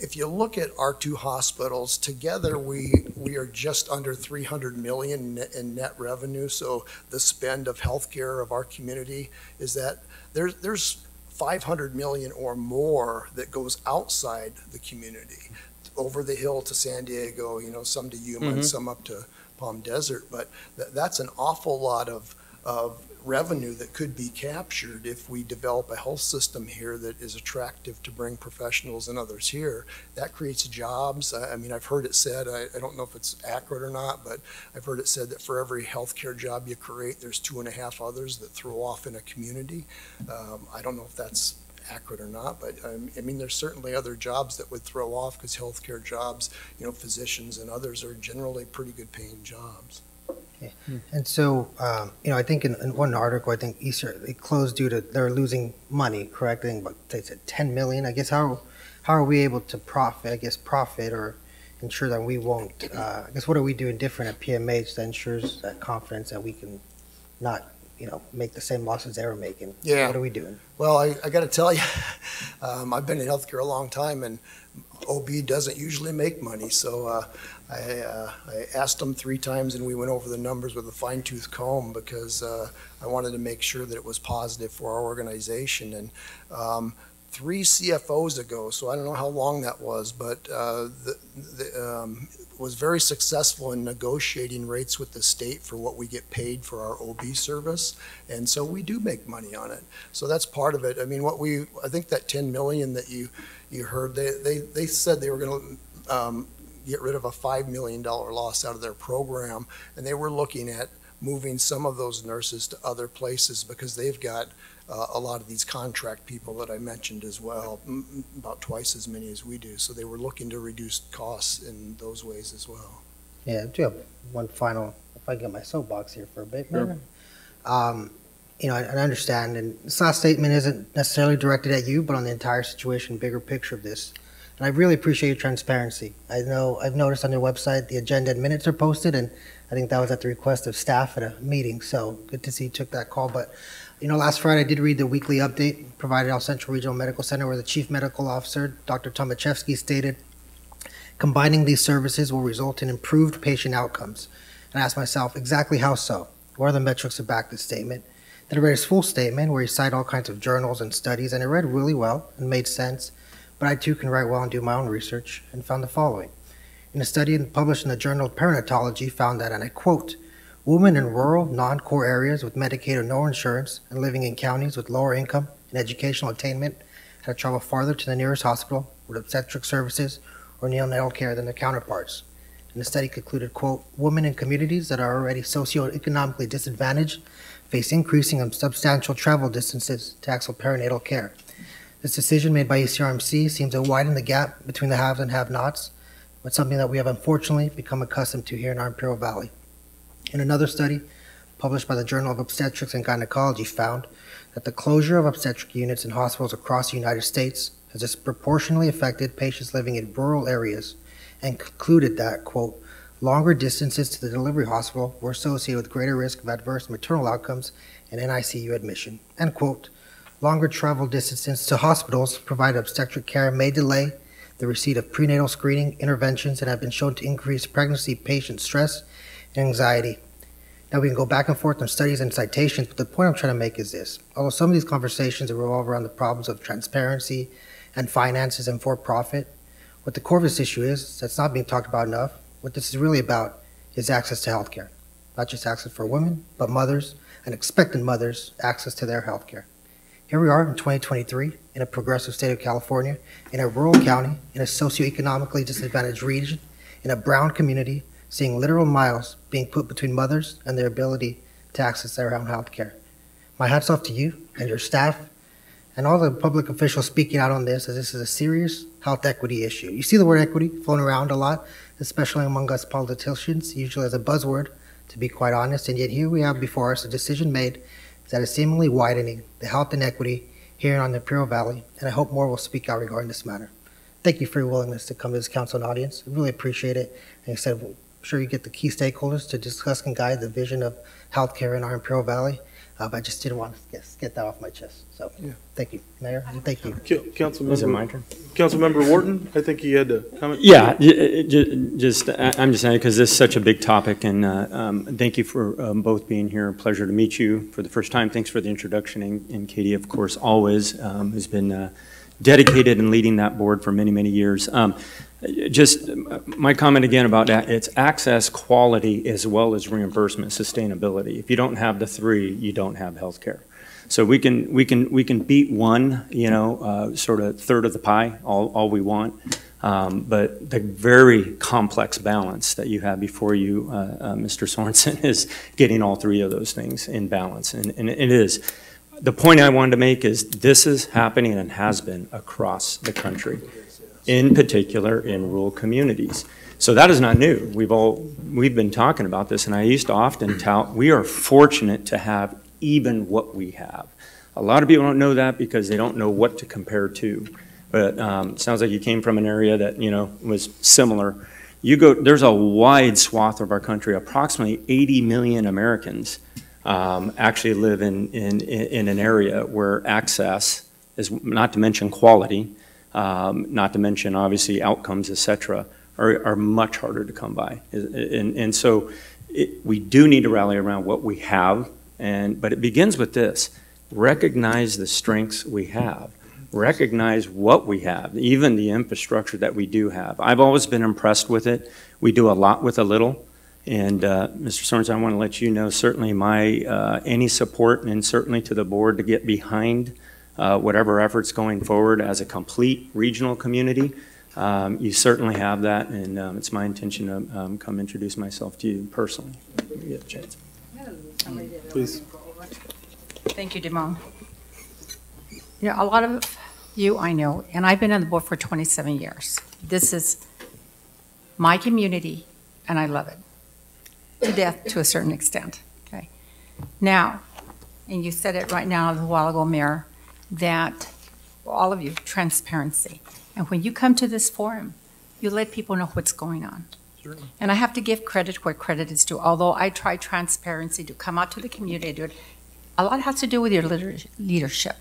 if you look at our two hospitals together, we are just under $300 million in net revenue. So the spend of healthcare of our community is that there's $500 million or more that goes outside the community. over the hill to San Diego, some to Yuma and some up to Palm Desert. But that's an awful lot of revenue that could be captured if we develop a health system here that is attractive to bring professionals and others here. That creates jobs. I mean, I've heard it said, I don't know if it's accurate or not, but I've heard it said that for every healthcare job you create, there's 2.5 others that throw off in a community. I don't know if that's accurate or not, but I mean, there's certainly other jobs that would throw off, because healthcare jobs, physicians and others are generally pretty good paying jobs. And so, I think in one article, I think Easter, it closed due to they're losing money, correct? I think they said 10 million. I guess how are we able to profit or ensure that we won't, I guess what are we doing different at PMH that ensures that confidence that we can not, make the same losses they were making? Yeah. What are we doing? Well, I got to tell you, I've been in healthcare a long time, and OB doesn't usually make money. So I asked them 3 times, and we went over the numbers with a fine-tooth comb, because I wanted to make sure that it was positive for our organization. And 3 CFOs ago, so I don't know how long that was, but was very successful in negotiating rates with the state for what we get paid for our OB service, and so we do make money on it. So that's part of it. I mean, I think that 10 million that you heard, they said they were going to get rid of a $5 million loss out of their program, and they were looking at moving some of those nurses to other places, because they've got a lot of these contract people that I mentioned as well, about twice as many as we do. So they were looking to reduce costs in those ways as well. Yeah, I do have one final, if I get my soapbox here for a bit. Sure. I understand, and this last statement isn't necessarily directed at you, but on the entire situation, bigger picture of this. And I really appreciate your transparency. I know I've noticed on your website the agenda and minutes are posted, and I think that was at the request of staff at a meeting. So good to see you took that call. But last Friday I did read the weekly update provided at Central Regional Medical Center, where the Chief Medical Officer, Dr. Tomaszewski, stated, combining these services will result in improved patient outcomes. And I asked myself, exactly how so? What are the metrics to back this statement? Then I read his full statement, where he cited all kinds of journals and studies, and it read really well and made sense. But I too can write well and do my own research, and found the following. In a study published in the Journal of Perinatology, found that, and I quote, women in rural, non-core areas with Medicaid or no insurance and living in counties with lower income and educational attainment had to travel farther to the nearest hospital with obstetric services or neonatal care than their counterparts. And the study concluded, quote, women in communities that are already socioeconomically disadvantaged face increasing and substantial travel distances to access perinatal care. This decision made by ECRMC seems to widen the gap between the haves and have-nots, but something that we have unfortunately become accustomed to here in our Imperial Valley. In another study published by the Journal of Obstetrics and Gynecology found that the closure of obstetric units in hospitals across the United States has disproportionately affected patients living in rural areas, and concluded that, quote, longer distances to the delivery hospital were associated with greater risk of adverse maternal outcomes and NICU admission, end quote. Longer travel distances to hospitals provided obstetric care may delay the receipt of prenatal screening interventions and have been shown to increase pregnancy patient stress and anxiety. Now we can go back and forth on studies and citations, but the point I'm trying to make is this. Although some of these conversations revolve around the problems of transparency and finances and for-profit, what the core of this issue is, that's not being talked about enough, what this is really about is access to health care. Not just access for women, but mothers and expectant mothers, access to their health care. Here we are in 2023 in a progressive state of California, in a rural county, in a socioeconomically disadvantaged region, in a brown community, seeing literal miles being put between mothers and their ability to access their own health care. My hat's off to you and your staff and all the public officials speaking out on this, as this is a serious health equity issue. You see the word equity flown around a lot, especially among us politicians, usually as a buzzword, to be quite honest, and yet here we have before us a decision made that is seemingly widening the health inequity here on the Imperial Valley, and I hope more will speak out regarding this matter. Thank you for your willingness to come to this council and audience. I really appreciate it. And I said, I'm sure you get the key stakeholders to discuss and guide the vision of healthcare in our Imperial Valley. But I just didn't want to get that off my chest. So, Thank you, Mayor. And thank you. Councilmember. Is it my turn? Councilmember Wharton, I think you had to comment. Yeah, I'm just saying because this is such a big topic, and thank you for both being here. Pleasure to meet you for the first time. Thanks for the introduction, and Katie, of course, always has been dedicated in leading that board for many, many years. Just my comment again about that, it's access, quality, as well as reimbursement, sustainability. If you don't have the three, you don't have healthcare. So we can beat one, sort of third of the pie, all we want. But the very complex balance that you have before you, Mr. Sorensen, is getting all three of those things in balance. And it is. The point I wanted to make is this is happening and has been across the country, in particular in rural communities. So that is not new. We've been talking about this, and I used to often tout, we are fortunate to have even what we have. A lot of people don't know that because they don't know what to compare to. But it sounds like you came from an area that, was similar. There's a wide swath of our country, approximately 80 million Americans actually live in an area where access is, not to mention quality, not to mention obviously outcomes, et cetera, are much harder to come by. And so we do need to rally around what we have, but it begins with this: recognize the strengths we have. Recognize what we have, even the infrastructure that we do have. I've always been impressed with it. We do a lot with a little. And Mr. Sorensen, I want to let you know certainly my any support, and certainly to the board to get behind whatever efforts going forward as a complete regional community. You certainly have that, and it's my intention to come introduce myself to you personally. If you get a chance. Please. Thank you, Damon. A lot of you I know, and I've been on the board for 27 years. This is my community, and I love it to death to a certain extent. Okay. Now, and you said it right now a while ago, Mayor, that all of you, transparency. And when you come to this forum, you let people know what's going on. Sure. And I have to give credit where credit is due. Although I try transparency to come out to the community, do it. A lot has to do with your leadership.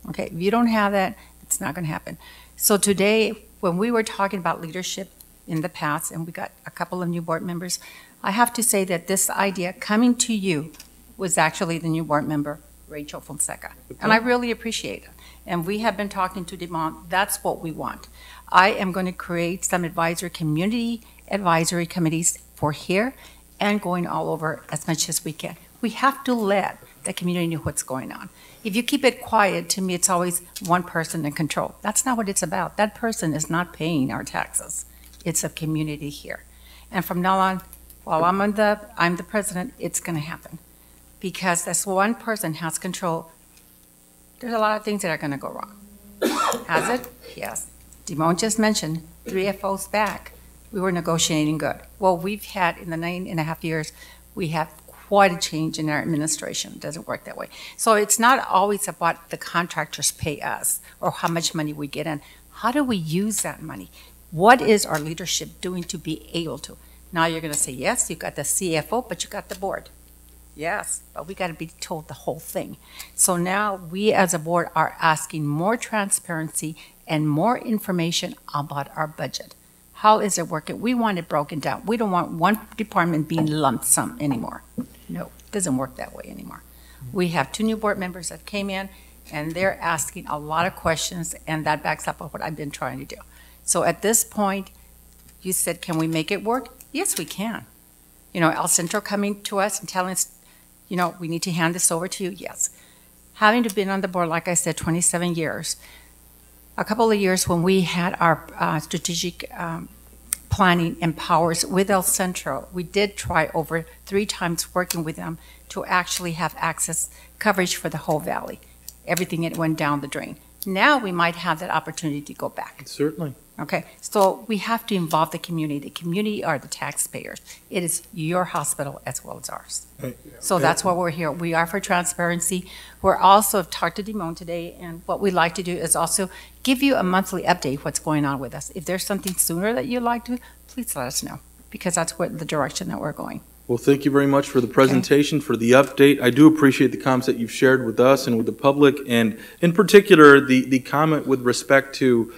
Okay, if you don't have that, it's not going to happen. So today, when we were talking about leadership in the past, and we got a couple of new board members, I have to say that this idea coming to you was actually the new board member, Rachel Fonseca. And I really appreciate it. And we have been talking to Demont. That's what we want. I am going to create some community advisory committees for here and going all over as much as we can. We have to let the community know what's going on. If you keep it quiet, to me, it's always one person in control. That's not what it's about. That person is not paying our taxes. It's a community here. And from now on, while I'm the president, it's going to happen. Because this one person has control, there's a lot of things that are going to go wrong. Has it? Yes. Dimon just mentioned 3 FOs back, we were negotiating good. Well, we've had, in the 9.5 years, we have quite a change in our administration. It doesn't work that way. So it's not always about the contractors pay us or how much money we get in. How do we use that money? What is our leadership doing to be able to? Now you're going to say, yes, you got the CFO, but you got the board. Yes, but we got to be told the whole thing. So now we as a board are asking more transparency and more information about our budget. How is it working? We want it broken down. We don't want one department being lump sum anymore. No, it doesn't work that way anymore. We have 2 new board members that came in, and they're asking a lot of questions, and that backs up what I've been trying to do. So at this point, you said, can we make it work? Yes, we can. El Centro coming to us and telling us, we need to hand this over to you. Yes. Having been on the board, like I said, 27 years, a couple of years when we had our strategic planning and powers with El Centro, we did try over 3 times working with them to actually have access coverage for the whole valley. Everything it went down the drain. Now we might have that opportunity to go back. Certainly. Okay, so we have to involve the community. The community are the taxpayers. It is your hospital as well as ours. Right. So that's why we're here. We are for transparency. We're also talked to Dimon today, and what we like to do is also give you a monthly update what's going on with us. If there's something sooner that you'd like to, please let us know, because that's what the direction that we're going. Well, thank you very much for the presentation, for the update. I do appreciate the comments that you've shared with us and with the public, and in particular, the comment with respect to,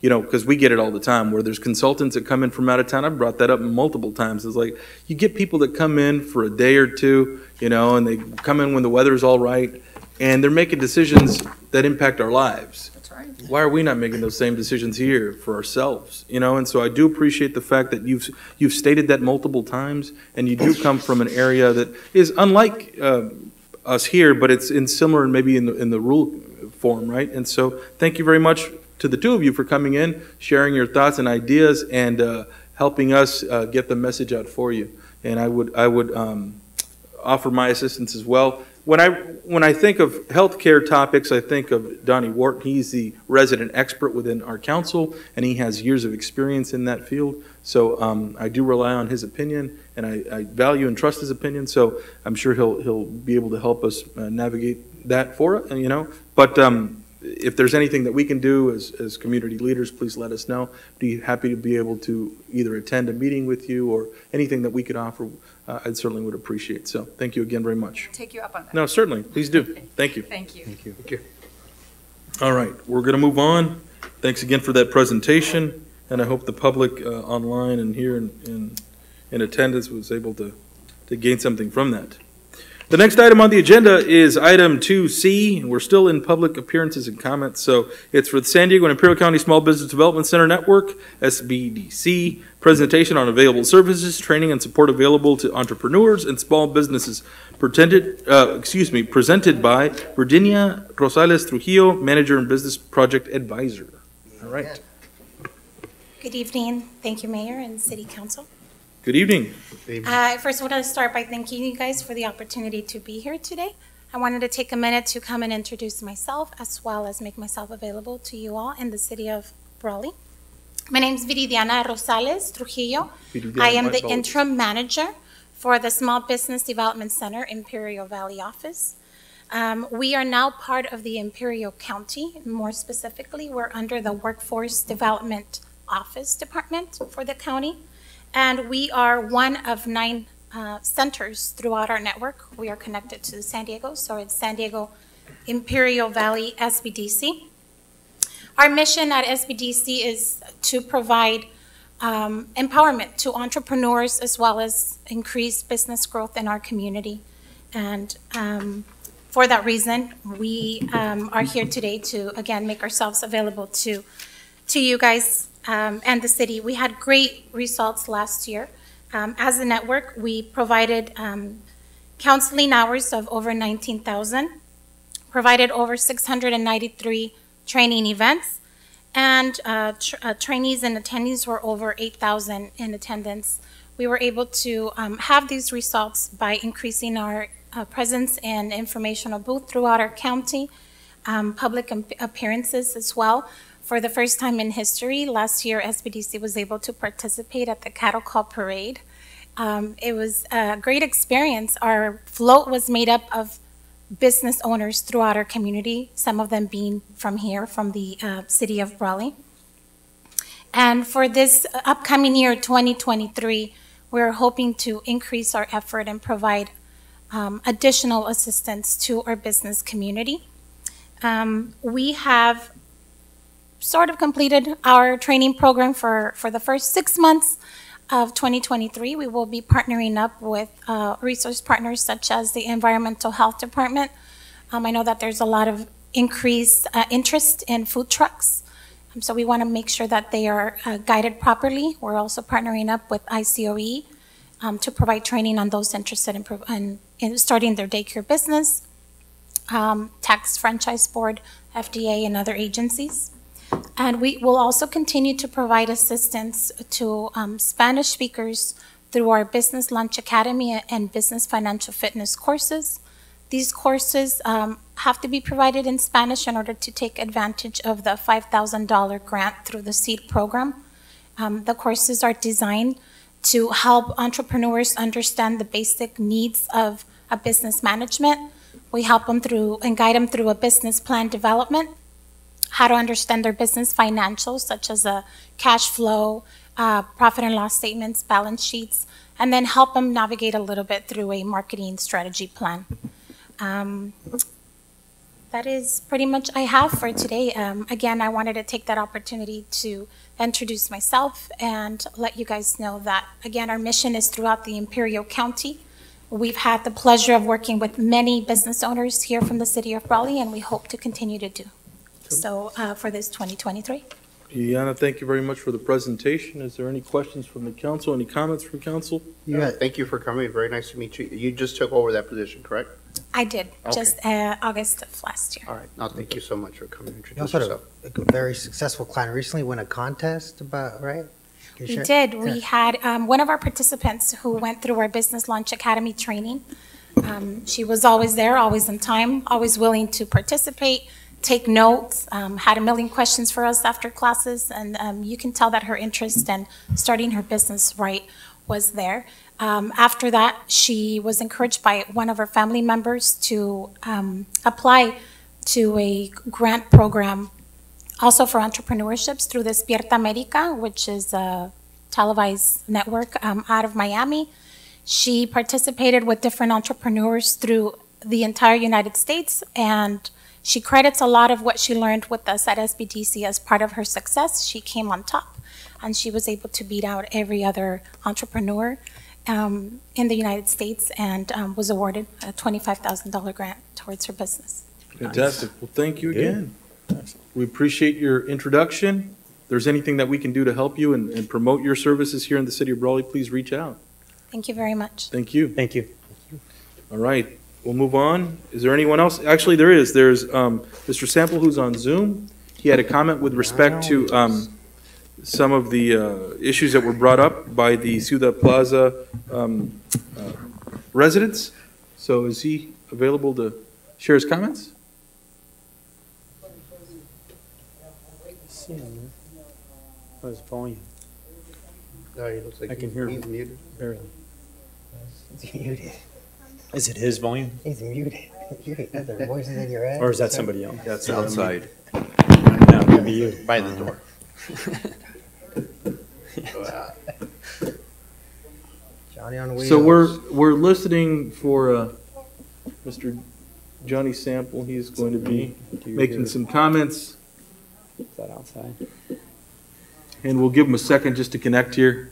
because we get it all the time, where there's consultants that come in from out of town. I've brought that up multiple times. It's like, you get people that come in for a day or two, and they come in when the weather's all right, and they're making decisions that impact our lives. That's right. why are we not making those same decisions here for ourselves? You know, and so I do appreciate the fact that you've stated that multiple times, and you do come from an area that is unlike us here, but it's in similar and maybe in the rural form, right? And so thank you very much to the two of you for coming in, sharing your thoughts and ideas, and helping us get the message out for you. And I would offer my assistance as well. When I think of healthcare topics, I think of Donnie Wharton. He's the resident expert within our council, and he has years of experience in that field. So I do rely on his opinion, and I value and trust his opinion. So I'm sure he'll be able to help us navigate that for us, you know. But if there's anything that we can do as community leaders, please let us know. Be happy to be able to either attend a meeting with you or anything that we could offer. I certainly would appreciate. So thank you again very much. Take you up on that. No, certainly. Please do. Thank you. Thank you. Thank you. Thank you. All right. We're going to move on. Thanks again for that presentation. And I hope the public online and here in attendance was able to gain something from that. The next item on the agenda is item 2C. We're still in public appearances and comments. So it's for the San Diego and Imperial County Small Business Development Center Network, SBDC, presentation on available services, training, and support available to entrepreneurs and small businesses. Presented by Virginia Rosales Trujillo, Manager and Business Project Advisor. All right. Good evening. Thank you, Mayor and City Council. Good evening. First, I want to start by thanking you guys for the opportunity to be here today. I wanted to take a minute to come and introduce myself as well as make myself available to you all in the city of Brawley. My name is Viridiana Rosales Trujillo. I am the interim manager for the Small Business Development Center Imperial Valley office. We are now part of the Imperial County. More specifically, we're under the Workforce Development Office Department for the county. And we are one of 9 centers throughout our network. We are connected to San Diego, so it's San Diego Imperial Valley SBDC. Our mission at SBDC is to provide empowerment to entrepreneurs as well as increase business growth in our community. And for that reason, we are here today to, again, make ourselves available to you guys and the city. We had great results last year. As a network, we provided counseling hours of over 19,000, provided over 693 training events, and trainees and attendees were over 8,000 in attendance. We were able to have these results by increasing our presence and informational booth throughout our county, public appearances as well. For the first time in history, last year, SBDC was able to participate at the Cattle Call Parade. It was a great experience. Our float was made up of business owners throughout our community, some of them being from here, from the city of Brawley. And for this upcoming year, 2023, we're hoping to increase our effort and provide additional assistance to our business community. We have sort of completed our training program for the first 6 months of 2023. We will be partnering up with resource partners such as the Environmental Health Department. I know that there's a lot of increased interest in food trucks, so we want to make sure that they are guided properly. We're also partnering up with ICOE to provide training on those interested in starting their daycare business, Tax Franchise Board, FDA, and other agencies. And we will also continue to provide assistance to Spanish speakers through our Business Lunch Academy and Business Financial Fitness courses. These courses have to be provided in Spanish in order to take advantage of the $5,000 grant through the SEED program. The courses are designed to help entrepreneurs understand the basic needs of a business management. We help them through and guide them through a business plan development, how to understand their business financials, such as a cash flow, profit and loss statements, balance sheets, and then help them navigate a little bit through a marketing strategy plan. That is pretty much I have for today. Again, I wanted to take that opportunity to introduce myself and let you guys know that, again, our mission is throughout the Imperial County. We've had the pleasure of working with many business owners here from the city of Brawley, and we hope to continue to do So for this 2023. Juliana, thank you very much for the presentation. Is there any questions from the council? Any comments from council? Thank you for coming. Very nice to meet you. You just took over that position, correct? I did, Okay. just August of last year. All right. No, thank you so much for coming and You introduce also had yourself. a very successful client recently won a contest about, right? Can you We share? did. We had one of our participants who went through our Business Launch Academy training. She was always there, always on time, always willing to participate, take notes, had a million questions for us after classes, and you can tell that her interest in starting her business right was there. After that, she was encouraged by one of her family members to apply to a grant program also for entrepreneurships through Despierta America, which is a televised network out of Miami. She participated with different entrepreneurs through the entire United States, and she credits a lot of what she learned with us at SBDC as part of her success. She came on top, and she was able to beat out every other entrepreneur in the United States and was awarded a $25,000 grant towards her business. Fantastic. Well, thank you again. We appreciate your introduction. If there's anything that we can do to help you and promote your services here in the city of Brawley, please reach out. Thank you very much. Thank you. Thank you. All right, we'll move on. Is there anyone else? Actually, there is. There's Mr. Sample, who's on Zoom. He had a comment with respect to some of the issues that were brought up by the Ciudad Plaza residents. So is he available to share his comments? Oh, his volume. No, he looks like I can hear he's him muted. barely. He's muted. Is it his volume? He's muted. You got their voices in your head. Or is that somebody else? That's outside. No, it could be you. By the door. Johnny on wheels. So we're listening for Mr. Johnny Sample. He's going to be making some comments. Is that outside? And we'll give him a second just to connect here.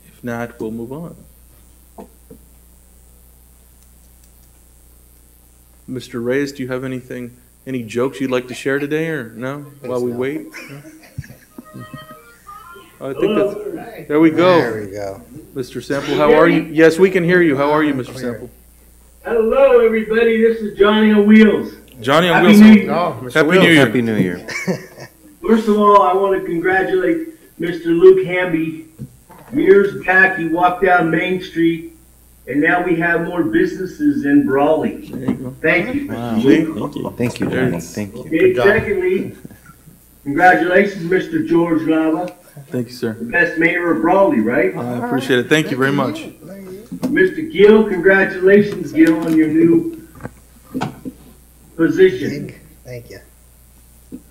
If not, we'll move on. Mr. Reyes, do you have anything, any jokes you'd like to share today, or no? While we wait? No? I think that's, there we go. There we go. Mr. Sample, how are you? Yes, we can hear you. How are you, Mr. Sample? Hello, everybody. This is Johnny on Wheels. Johnny on Happy Wheels. New Year. Oh, Happy New Year. Happy New Year. First of all, I want to congratulate Mr. Luke Hamby. Years back, he walked down Main Street, and now we have more businesses in Brawley. Thank you. Wow. Thank you, Johnny. Thank you. Okay, secondly, congratulations, Mr. George Lava. Thank you, sir. The best mayor of Brawley, right? I appreciate it. Thank you very much. Mr. Gill, congratulations, Gill, on your new position. Thank you.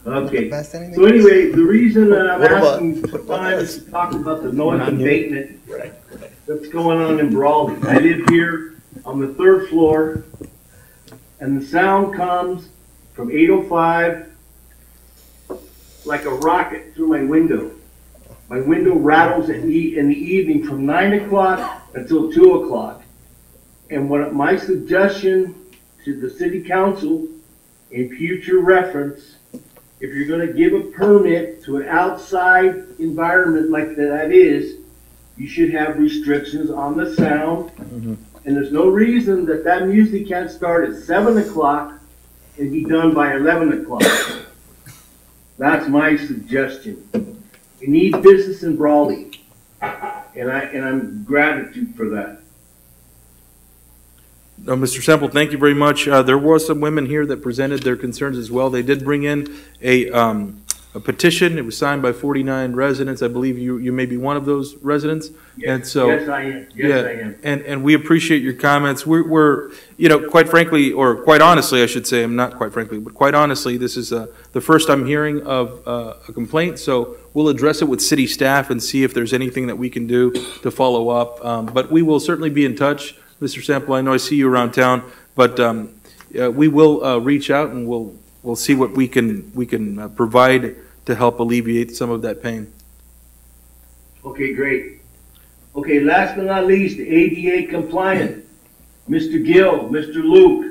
Okay. So anyway, the reason that I'm asking for time is to talk about the noise abatement that's going on in Brawley. I live here on the 3rd floor, and the sound comes from 805 like a rocket through my window. My window rattles in the evening from 9 o'clock until 2 o'clock. And what my suggestion to the city council in future reference, if you're going to give a permit to an outside environment like that is, you should have restrictions on the sound. And there's no reason that that music can't start at 7 o'clock and be done by 11 o'clock. That's my suggestion. We need business in Brawley, and I'm gratitude for that. Mr. Sample, thank you very much. There were some women here that presented their concerns as well. They did bring in a petition. It was signed by 49 residents. I believe you may be one of those residents. Yes, and so, yes, I am. Yes, I am. And we appreciate your comments. We're quite frankly, or quite honestly, I should say, I'm not quite frankly, but quite honestly, this is the first I'm hearing of a complaint. So we'll address it with city staff and see if there's anything that we can do to follow up. But we will certainly be in touch. Mr. Sample, I know I see you around town, but we will reach out and we'll see what we can provide to help alleviate some of that pain. Okay, great. Okay, last but not least, ADA compliant. Mr. Gill, Mr. Luke,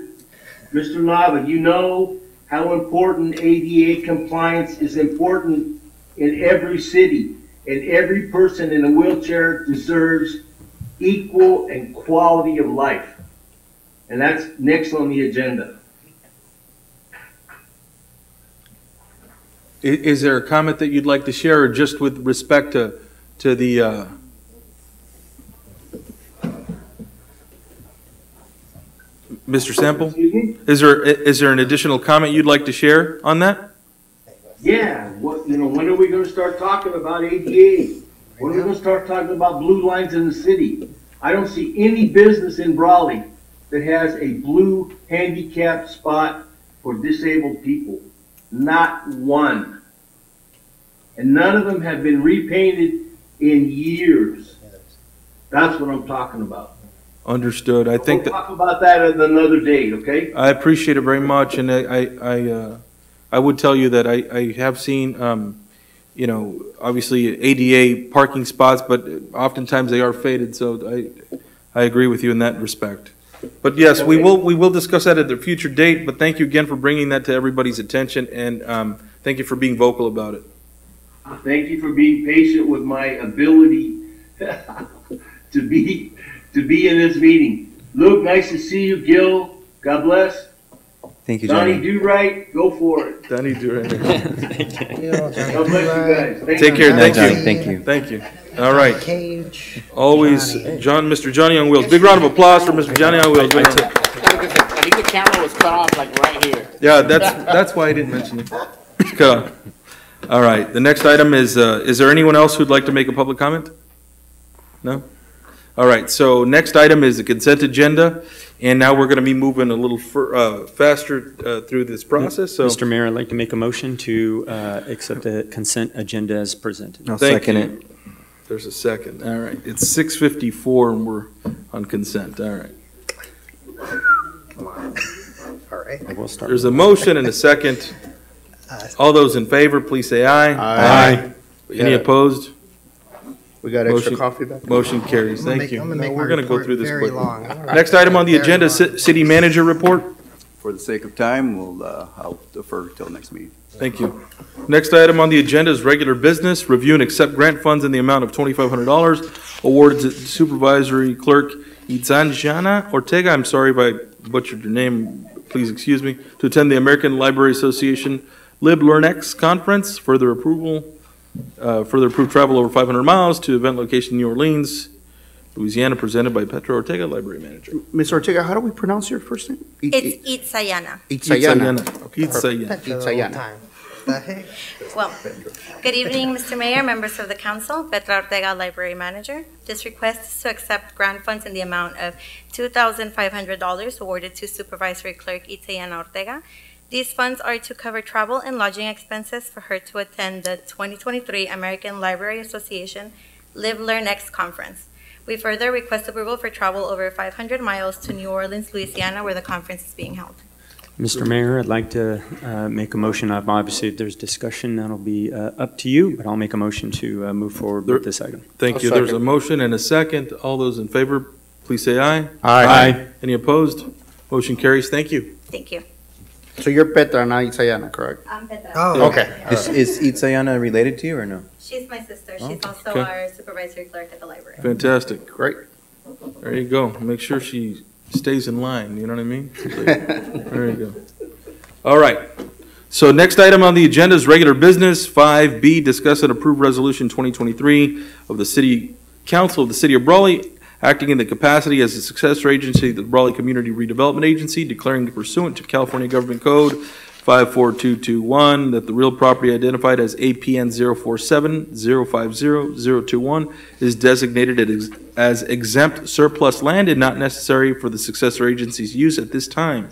Mr. Lava, you know how important ADA compliance is important in every city, and every person in a wheelchair deserves equal and quality of life. And that's next on the agenda. Is there a comment that you'd like to share, or just with respect to the, Mr. Sample? Is there an additional comment you'd like to share on that? Yeah, when are we gonna start talking about ADA? When are we gonna start talking about blue lines in the city? I don't see any business in Brawley that has a blue handicap spot for disabled people. Not one. And none of them have been repainted in years. That's what I'm talking about. Understood. I think We'll talk about that at another date, okay? I appreciate it very much, and I would tell you that I have seen, obviously ADA parking spots, but oftentimes they are faded, so I agree with you in that respect. But yes, we will discuss that at a future date, but thank you again for bringing that to everybody's attention, and thank you for being vocal about it. Thank you for being patient with my ability to be in this meeting. Luke, nice to see you. Gil, God bless. Thank you, Donnie, Johnny. do right. Go for it. Donnie, do right. God bless you guys. Thank Take care. Thank you. Thank you. Thank you. All right. Cage. Always, Mr. Johnny on Wheels. Big round of applause for Mr. Johnny on Wheels. I think the camera was cut off like right here. Yeah, that's why I didn't mention it. It's cut off. All right. The next item is there anyone else who'd like to make a public comment? No? All right. So next item is the consent agenda, and now we're going to be moving a little faster through this process. So, Mr. Mayor, I'd like to make a motion to accept the consent agenda as presented. I'll second it. There's a second. All right. It's 6:54 and we're on consent. All right. All right. We'll start. There's a motion and a second. All those in favor, please say aye. Aye. Any opposed? We got extra Motion- coffee back? Motion carries. Thank I'm you. gonna No, make we're my going to go report through this very quickly. long. Next item on the Very agenda, long. city manager report. For the sake of time, I'll defer till next meeting. Thank you. Next item on the agenda is regular business. Review and accept grant funds in the amount of $2,500 awarded to supervisory clerk Itzanjana Ortega. I'm sorry if I butchered your name. Please excuse me. To attend the American Library Association Lib Learnex Conference. Further approved travel over 500 miles to event location New Orleans, Louisiana, presented by Petro Ortega, Library Manager. Ms. Ortega, how do we pronounce your first name? It's Itzayana. Itzayana. Itzayana. Itzayana. Well, good evening, Mr. Mayor, members of the council, Petra Ortega, Library Manager. This request is to accept grant funds in the amount of $2,500 awarded to Supervisory Clerk Itzayana Ortega. These funds are to cover travel and lodging expenses for her to attend the 2023 American Library Association Live Learn Next Conference. We further request approval for travel over 500 miles to New Orleans, Louisiana, where the conference is being held. Mr. Mayor, I'd like to make a motion. Obviously, if there's discussion, that'll be up to you, but I'll make a motion to move forward with this item. Thank you. There's a motion and a second. All those in favor, please say aye. Aye. Any opposed? Motion carries. Thank you. Thank you. So you're Petra, not Itzayana, correct? I'm Petra. Oh, Okay. Is Itzayana related to you or no? She's my sister. She's also okay. our supervisory clerk at the library. Fantastic. Great. There you go. Make sure she stays in line, you know what I mean? There you go. All right. So next item on the agenda is regular business. 5B, discuss and approve resolution 2023 of the City Council of the City of Brawley, acting in the capacity as a successor agency of the Brawley Community Redevelopment Agency, declaring pursuant to California Government Code 54221 that the real property identified as APN 047-050-021 is designated as exempt surplus land and not necessary for the successor agency's use at this time.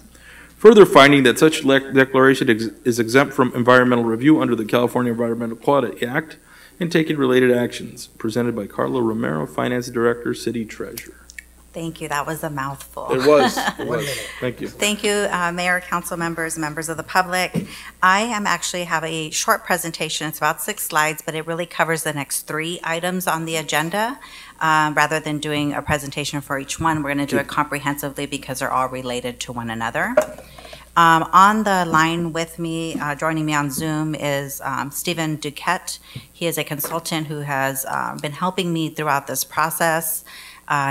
Further finding that such declaration is exempt from environmental review under the California Environmental Quality Act and taking related actions. Presented by Carla Romero, Finance Director, City Treasurer. Thank you. That was a mouthful. It was. It was. Thank you. Thank you, Mayor, council members, members of the public. I actually have a short presentation. It's about 6 slides, but it really covers the next 3 items on the agenda. Rather than doing a presentation for each one, we're going to do it comprehensively because they're all related to one another. On the line with me, joining me on Zoom is Stephen Duquette. He is a consultant who has been helping me throughout this process.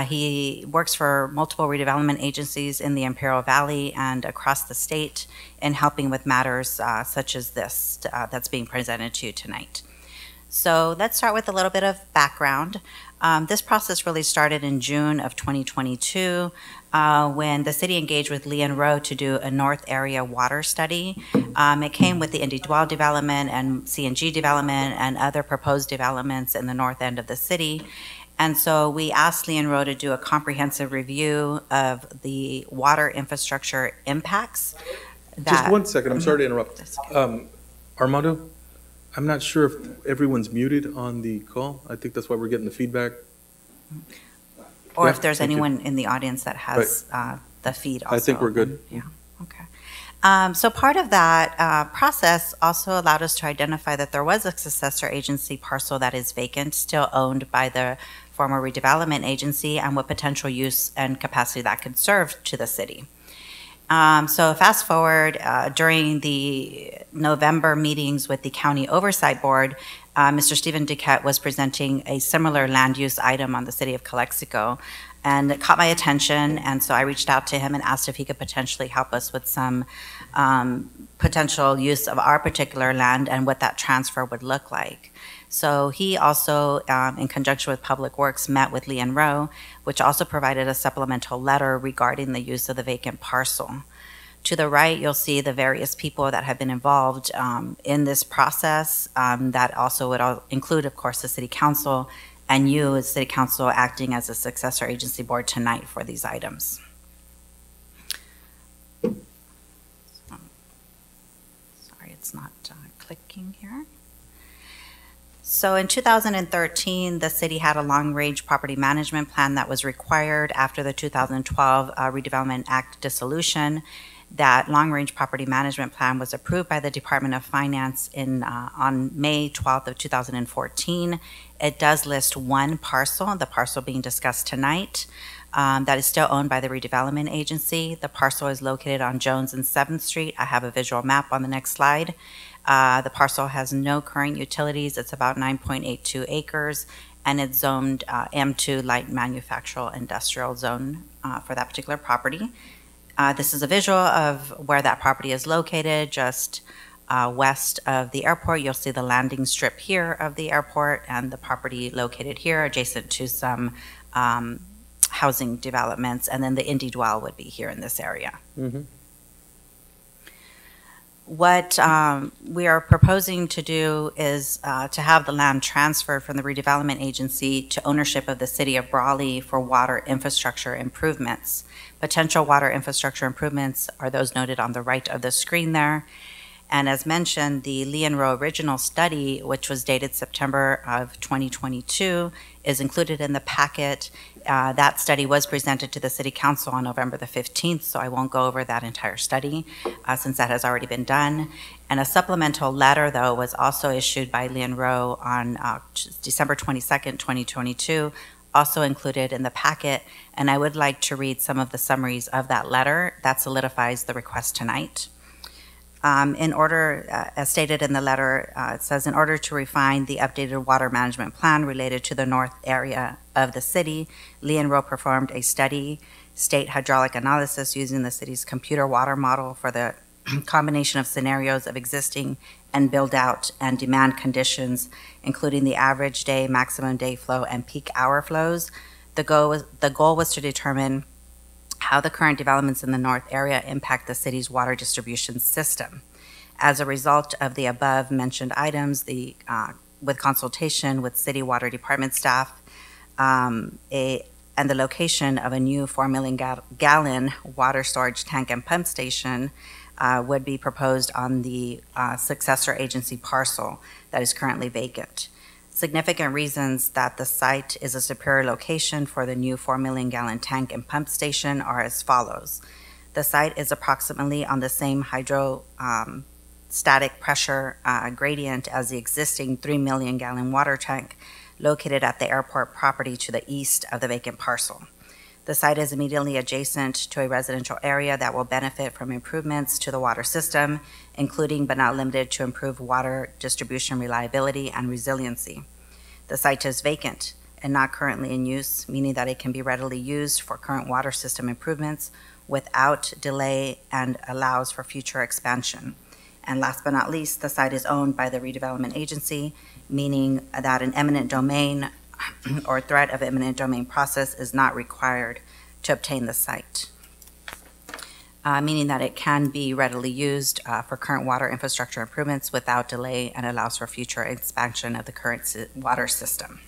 He works for multiple redevelopment agencies in the Imperial Valley and across the state in helping with matters such as this that's being presented to you tonight. So let's start with a little bit of background. This process really started in June of 2022 when the city engaged with Lee and Rowe to do a North Area water study. It came with the individual development and CNG development and other proposed developments in the north end of the city. And so we asked Lee and Rowe to do a comprehensive review of the water infrastructure impacts. Just 1 second, I'm sorry to interrupt. Armando, I'm not sure if everyone's muted on the call. I think that's why we're getting the feedback. Or Yeah, if there's thank you. anyone in the audience that has the feed also. I think we're good. Yeah, okay. So part of that process also allowed us to identify that there was a successor agency parcel that is vacant, still owned by the former redevelopment agency, and what potential use and capacity that could serve to the city. So fast forward, during the November meetings with the County Oversight Board, Mr. Stephen Duquette was presenting a similar land use item on the city of Calexico, and it caught my attention, and so I reached out to him and asked if he could potentially help us with some potential use of our particular land and what that transfer would look like. So he also, in conjunction with Public Works, met with Lee and Rowe, which also provided a supplemental letter regarding the use of the vacant parcel. To the right, you'll see the various people that have been involved in this process. That also would include, of course, the City Council, and you as City Council acting as a successor agency board tonight for these items. Sorry, it's not clicking here. So in 2013, the city had a long-range property management plan that was required after the 2012 Redevelopment Act dissolution. That long-range property management plan was approved by the Department of Finance on May 12th of 2014. It does list one parcel, the parcel being discussed tonight, that is still owned by the redevelopment agency. The parcel is located on Jones and 7th Street. I have a visual map on the next slide. The parcel has no current utilities. It's about 9.82 acres, and it's zoned M2 light manufactural industrial zone for that particular property. This is a visual of where that property is located, just west of the airport. You'll see the landing strip here of the airport and the property located here adjacent to some housing developments, and then the Indie Dwell would be here in this area. Mm-hmm. What we are proposing to do is to have the land transferred from the redevelopment agency to ownership of the city of Brawley for water infrastructure improvements. Potential water infrastructure improvements are those noted on the right of the screen there. And as mentioned, the Lee and Rowe original study, which was dated September of 2022, is included in the packet. That study was presented to the City Council on November the 15th, so I won't go over that entire study since that has already been done. And a supplemental letter, though, was also issued by Lee and Rowe on December 22nd, 2022, also included in the packet. And I would like to read some of the summaries of that letter that solidifies the request tonight. In order, as stated in the letter, it says, in order to refine the updated water management plan related to the north area of the city, Lee and Rowe performed a study, state hydraulic analysis using the city's computer water model for the combination of scenarios of existing and build out and demand conditions, including the average day, maximum day flow, and peak hour flows. The goal was to determine how the current developments in the north area impact the city's water distribution system. As a result of the above mentioned items, with consultation with city water department staff, and the location of a new 4 million gallon water storage tank and pump station would be proposed on the successor agency parcel that is currently vacant. Significant reasons that the site is a superior location for the new 4 million gallon tank and pump station are as follows. The site is approximately on the same hydrostatic pressure gradient as the existing 3 million gallon water tank located at the airport property to the east of the vacant parcel. The site is immediately adjacent to a residential area that will benefit from improvements to the water system, including but not limited to improved water distribution reliability and resiliency. The site is vacant and not currently in use, meaning that it can be readily used for current water system improvements without delay and allows for future expansion. And last but not least, the site is owned by the redevelopment agency, meaning that an eminent domain or threat of eminent domain process is not required to obtain the site, meaning that it can be readily used for current water infrastructure improvements without delay and allows for future expansion of the current water system.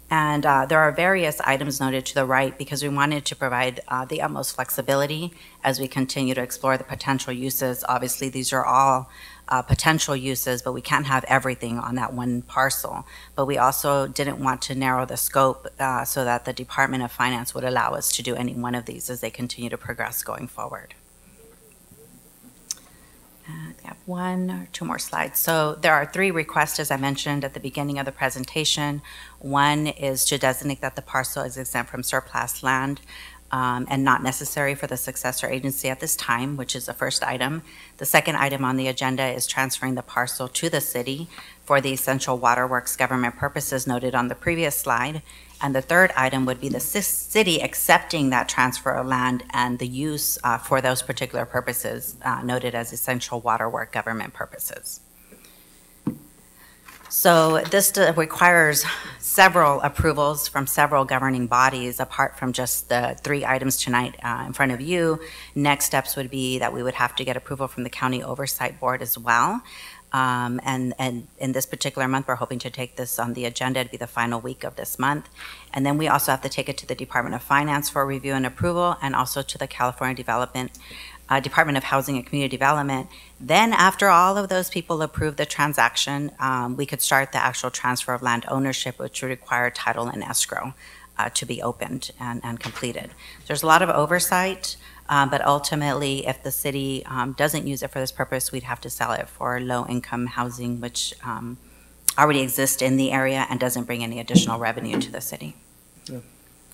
And there are various items noted to the right because we wanted to provide the utmost flexibility as we continue to explore the potential uses. Obviously, these are all potential uses, but we can't have everything on that one parcel. But we also didn't want to narrow the scope so that the Department of Finance would allow us to do any one of these as they continue to progress going forward. I have one or two more slides. So there are three requests, as I mentioned at the beginning of the presentation. One is to designate that the parcel is exempt from surplus land and not necessary for the successor agency at this time, which is the first item. The second item on the agenda is transferring the parcel to the city for the essential waterworks government purposes noted on the previous slide. And the third item would be the city accepting that transfer of land and the use for those particular purposes noted as essential waterwork government purposes. So this requires several approvals from several governing bodies apart from just the three items tonight in front of you. Next steps would be that we would have to get approval from the County Oversight Board as well. And in this particular month, we're hoping to take this on the agenda. It'd be the final week of this month. And then we also have to take it to the Department of Finance for review and approval, and also to the California Department of Housing and Community Development. Then after all of those people approve the transaction, we could start the actual transfer of land ownership, which would require title and escrow to be opened and completed. There's a lot of oversight. But ultimately, if the city doesn't use it for this purpose, we'd have to sell it for low-income housing, which already exists in the area and doesn't bring any additional revenue to the city. Yeah.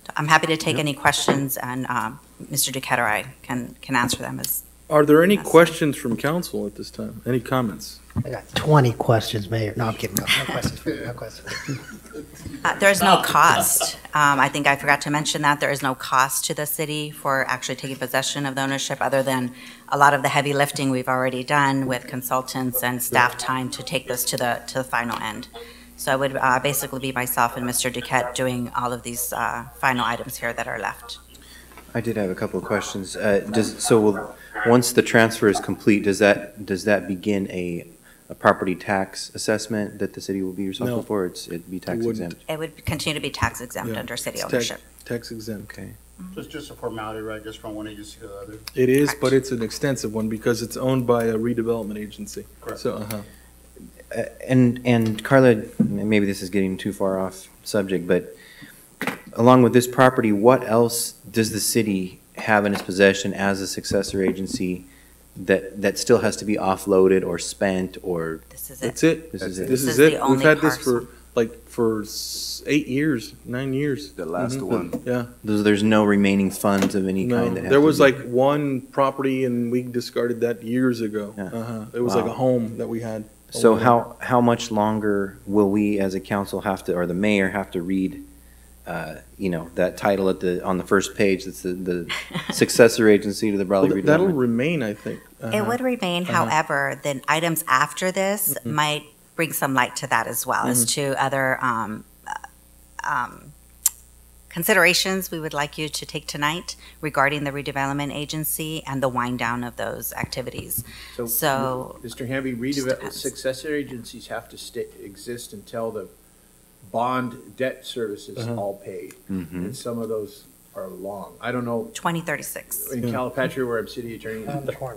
So I'm happy to take any questions, and Mr. Duquette or I can answer them. Are there any questions from council at this time? Any comments? I got 20 questions, Mayor. No, I'm kidding. No questions. No questions. There's no cost. I think I forgot to mention that there is no cost to the city for actually taking possession of the ownership, other than a lot of the heavy lifting we've already done with consultants and staff time to take this to the final end. So it would basically be myself and Mr. Duquette doing all of these final items here that are left. I did have a couple of questions. Once the transfer is complete, does that begin a property tax assessment that the city will be responsible for? It'd be tax exempt? It would continue to be tax exempt under city ownership. Tax exempt. Okay. So it's just a formality, right? Just from one agency to the other? It is, correct. But it's an extensive one because it's owned by a redevelopment agency. Correct. So, And Carla, maybe this is getting too far off subject, but along with this property, what else does the city have in its possession as a successor agency that still has to be offloaded or spent, or? This is it. That's it. This is it. We've had this for 8 years, 9 years. The last one. Yeah. There's no remaining funds of any kind that have there was to be... like one property and we discarded that years ago. Yeah. It was like a home that we had. So how much longer will we as a council have to, or the mayor have to read that title on the first page? That's the successor agency to the Brawley redevelopment. That'll remain, I think. It would remain. However, the items after this might bring some light to that as well as to other considerations we would like you to take tonight regarding the redevelopment agency and the wind down of those activities. So Mr. Hamby, successor agencies have to exist until the bond debt service is all paid. And some of those are long. I don't know. 2036. In Calipatria, where I'm city attorney,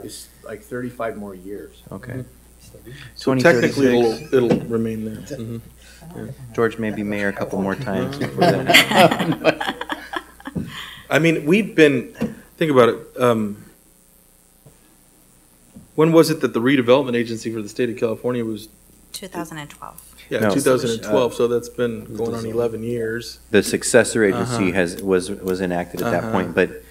it's like 35 more years. Okay. So technically it'll remain there. Yeah. George, maybe mayor a couple more times before that. I mean, think about it. When was it that the redevelopment agency for the state of California was? 2012. Yeah, No. 2012, so that's been going on 11 years. The successor agency Uh-huh. was enacted at that Uh-huh. point, but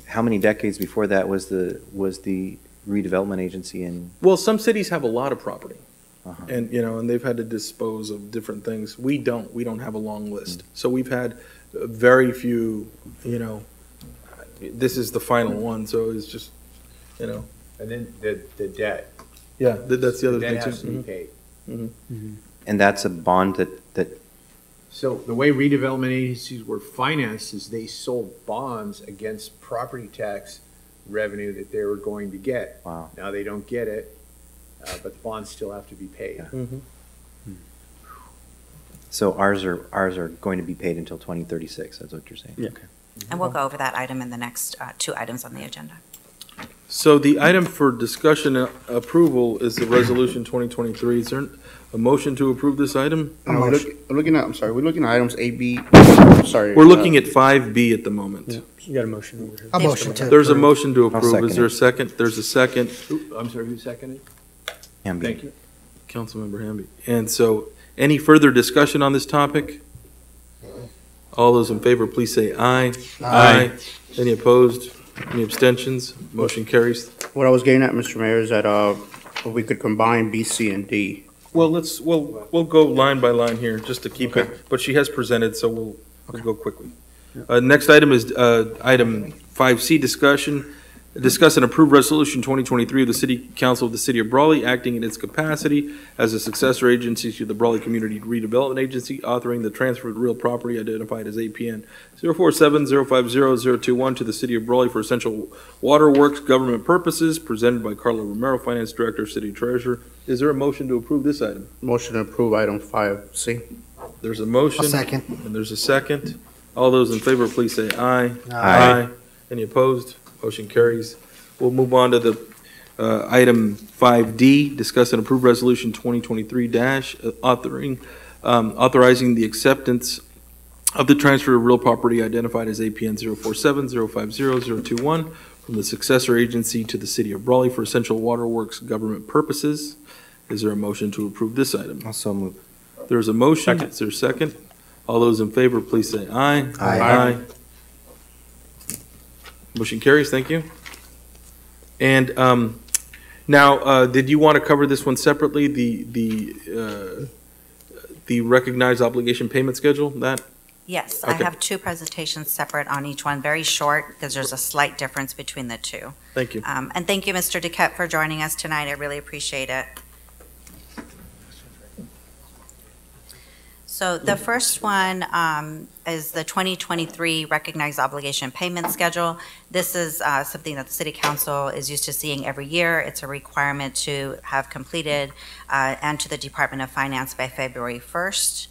how many decades before that was the redevelopment agency in? Well, some cities have a lot of property. Uh-huh. And, and they've had to dispose of different things. We don't have a long list. So we've had very few, this is the final one, so it's just, And then the debt. Yeah, that's the other The thing debt too. has to be paid. And that's a bond that So the way redevelopment agencies were financed is they sold bonds against property tax revenue that they were going to get. Wow. Now they don't get it, but the bonds still have to be paid. So ours are going to be paid until 2036, that's what you're saying? Yeah. Okay. And we'll go over that item in the next two items on the agenda. So the item for discussion and approval is the resolution 2023. Is there a motion to approve this item? We're looking at items A, B, sorry. We're looking at 5B at the moment. You got a motion over here. A motion to There's a approve. motion to I'll approve. second Is there a it. second? There's a second. I'm sorry, who seconded? Hamby. Thank you. Councilmember Hamby. And so, any further discussion on this topic? All those in favor, please say aye. Aye. Any opposed? Any abstentions? Motion carries. What I was getting at, Mr. Mayor, is that, we could combine B, C, and D. Well, we'll go line by line here, just to keep Okay. it, but she has presented, so we'll go quickly. Next item is, item 5C, discuss and approve resolution 2023 of the City Council of the City of Brawley, acting in its capacity as a successor agency to the Brawley Community Redevelopment Agency, authoring the transfer of real property identified as APN 047050021 to the City of Brawley for essential waterworks government purposes, presented by Carla Romero, Finance Director, City Treasurer. Is there a motion to approve this item? Motion to approve item 5C. There's a motion. A second. And there's a second. All those in favor, please say aye. Aye. Any opposed? Motion carries. We'll move on to the item 5D, discuss and approve resolution 2023-authorizing the acceptance of the transfer of real property identified as APN 047050021 from the successor agency to the City of Brawley for essential waterworks government purposes. Is there a motion to approve this item? Also move. There's a motion. Second. Is there a second? All those in favor, please say aye. Aye. Motion carries. Thank you. And now, did you want to cover this one separately? The recognized obligation payment schedule. That Yes, Okay. I have two presentations separate on each one, very short, because there's a slight difference between the two. Thank you. And thank you, Mr. Duquette, for joining us tonight. I really appreciate it. So the first one is the 2023 Recognized Obligation Payment Schedule. This is something that the City Council is used to seeing every year. It's a requirement to have completed and to the Department of Finance by February 1st.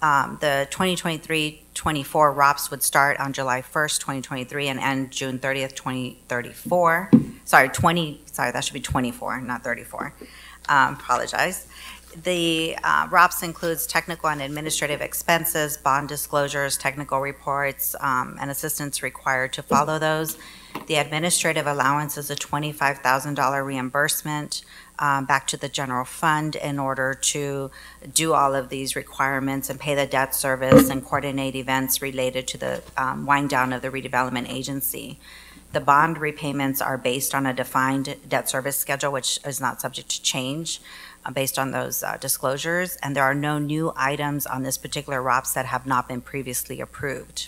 The 2023-24 ROPS would start on July 1st, 2023, and end June 30th, 2034. Sorry, that should be 24, not 34. Apologize. The ROPS includes technical and administrative expenses, bond disclosures, technical reports, and assistance required to follow those. The administrative allowance is a $25,000 reimbursement back to the general fund in order to do all of these requirements and pay the debt service and coordinate events related to the wind down of the redevelopment agency. The bond repayments are based on a defined debt service schedule, which is not subject to change based on those disclosures, and there are no new items on this particular ROPS that have not been previously approved.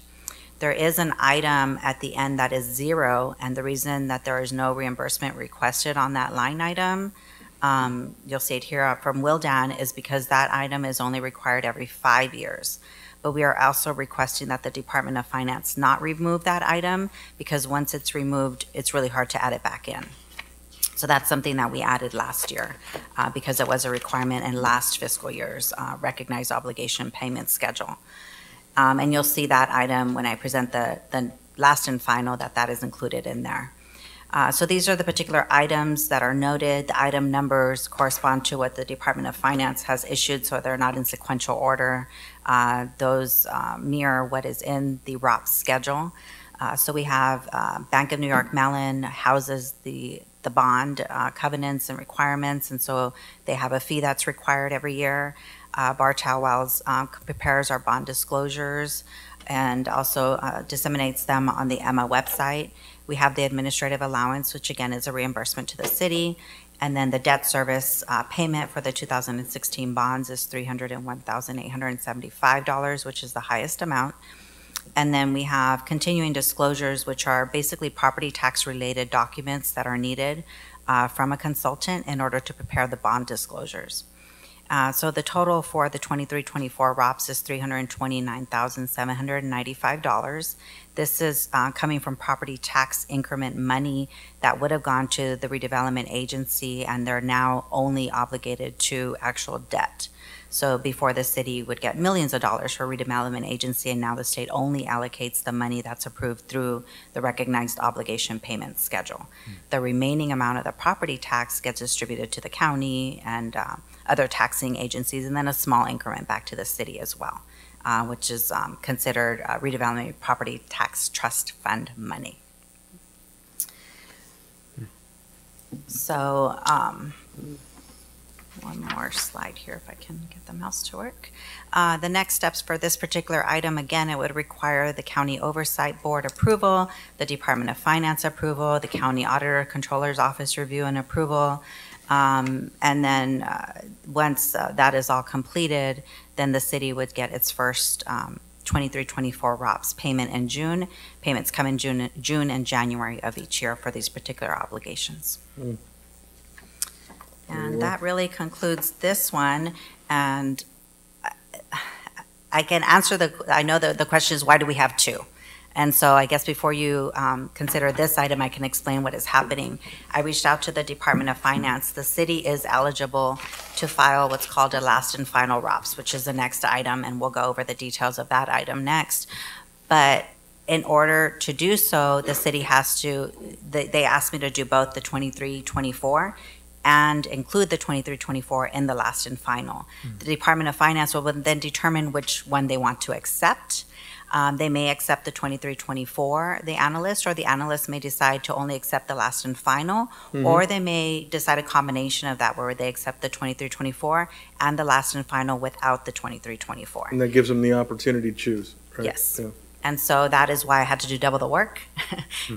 There is an item at the end that is zero, and the reason that there is no reimbursement requested on that line item, you'll see it here from Wildan, is because that item is only required every 5 years. But we are also requesting that the Department of Finance not remove that item, because once it's removed, it's really hard to add it back in. So that's something that we added last year because it was a requirement in last fiscal year's recognized obligation payment schedule. And you'll see that item when I present the last and final, that is included in there. So these are the particular items that are noted. The item numbers correspond to what the Department of Finance has issued, so they're not in sequential order. Those mirror what is in the ROPS schedule. So we have Bank of New York Mellon houses the the bond covenants and requirements, and so they have a fee that's required every year. Bar Wells prepares our bond disclosures and also disseminates them on the Emma website. We have the administrative allowance, which again is a reimbursement to the city. And then the debt service payment for the 2016 bonds is $301,875, which is the highest amount. And then we have continuing disclosures, which are basically property tax related documents that are needed from a consultant in order to prepare the bond disclosures. So the total for the 23-24 ROPS is $329,795. This is coming from property tax increment money that would have gone to the redevelopment agency, and they're now only obligated to actual debt. So before, the city would get millions of dollars for redevelopment agency, and now the state only allocates the money that's approved through the recognized obligation payment schedule. The remaining amount of the property tax gets distributed to the county and other taxing agencies, and then a small increment back to the city as well, which is considered redevelopment property tax trust fund money. So one more slide here if I can get the mouse to work. The next steps for this particular item, again, it would require the County Oversight Board approval, the Department of Finance approval, the County Auditor Controller's Office review and approval. And then once that is all completed, then the city would get its first 23-24 ROPS payment in June. Payments come in June and January of each year for these particular obligations. And that really concludes this one. And I can answer I know the question is, why do we have two? And so I guess before you consider this item, I can explain what is happening. I reached out to the Department of Finance. The city is eligible to file what's called a last and final ROPS, which is the next item, and we'll go over the details of that item next. But in order to do so, the city has to, they asked me to do both the 23-24 and include the 23-24 in the last and final. The Department of Finance will then determine which one they want to accept. They may accept the 23-24, the analyst, or the analyst may decide to only accept the last and final, or they may decide a combination of that where they accept the 23-24 and the last and final without the 23-24. And that gives them the opportunity to choose, right? Yes. Yeah. And so that is why I had to do double the work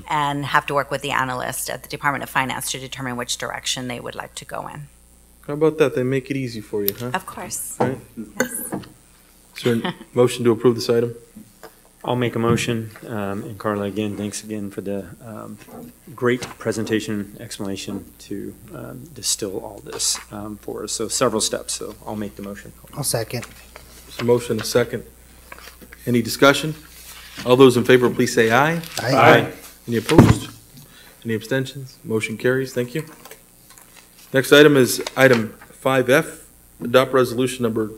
and have to work with the analyst at the Department of Finance to determine which direction they would like to go in. How about that? They make it easy for you, huh? Of course. Right? Yes. Is there a motion to approve this item? I'll make a motion. And Carla, again, thanks again for the great presentation explanation to distill all this for us. So several steps, so I'll make the motion. I'll second. There's a motion, a second. Any discussion? All those in favor, please say aye. Aye. Aye. Any opposed? Any abstentions? Motion carries. Thank you. Next item is item 5F, adopt resolution number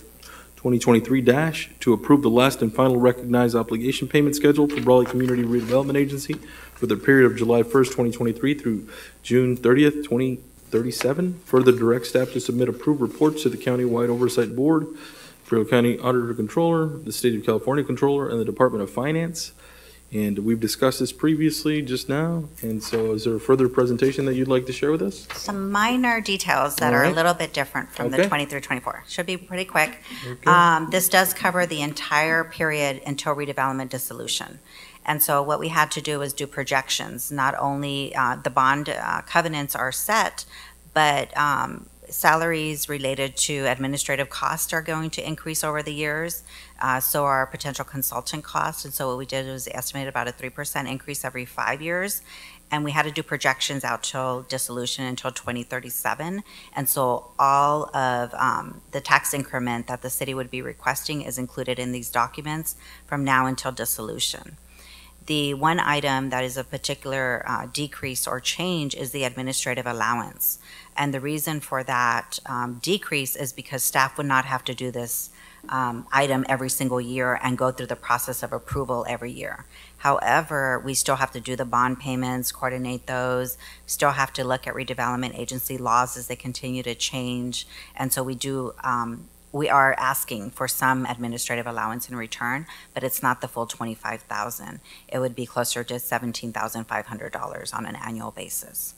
2023- to approve the last and final recognized obligation payment schedule for Brawley Community Redevelopment Agency for the period of July 1st, 2023 through June 30th, 2037. Further direct staff to submit approved reports to the County-wide Oversight Board, Fresno County Auditor Controller, the State of California Controller, and the Department of Finance. And we've discussed this previously just now. And so is there a further presentation that you'd like to share with us? Some minor details that are a little bit different from the 23-24. Should be pretty quick. Okay. This does cover the entire period until redevelopment dissolution. And so what we had to do was do projections. Not only the bond covenants are set, but salaries related to administrative costs are going to increase over the years. So are potential consultant costs. And so what we did was estimate about a 3% increase every 5 years. And we had to do projections out till dissolution until 2037. And so all of the tax increment that the city would be requesting is included in these documents from now until dissolution. The one item that is a particular decrease or change is the administrative allowance. And the reason for that decrease is because staff would not have to do this item every single year and go through the process of approval every year. However, we still have to do the bond payments, coordinate those, still have to look at redevelopment agency laws as they continue to change. And so we are asking for some administrative allowance in return, but it's not the full $25,000. It would be closer to $17,500 on an annual basis.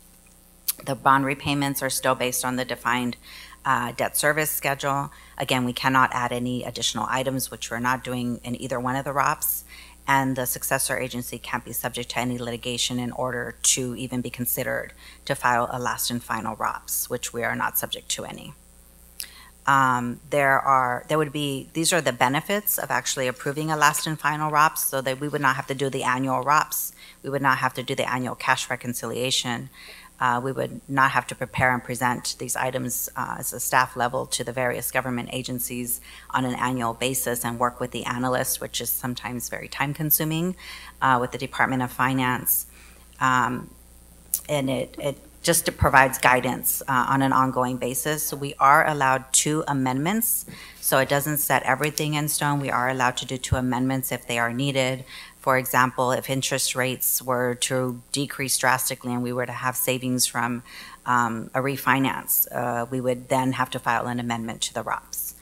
The bond repayments are still based on the defined debt service schedule. Again, we cannot add any additional items, which we're not doing in either one of the ROPS. And the successor agency can't be subject to any litigation in order to even be considered to file a last and final ROPS, which we are not subject to any. These are the benefits of actually approving a last and final ROPS, so that we would not have to do the annual ROPS. We would not have to do the annual cash reconciliation. We would not have to prepare and present these items as a staff level to the various government agencies on an annual basis and work with the analysts, which is sometimes very time consuming with the Department of Finance. And it just provides guidance on an ongoing basis. So we are allowed 2 amendments. So it doesn't set everything in stone. We are allowed to do 2 amendments if they are needed. For example, if interest rates were to decrease drastically and we were to have savings from a refinance, we would then have to file an amendment to the ROPS.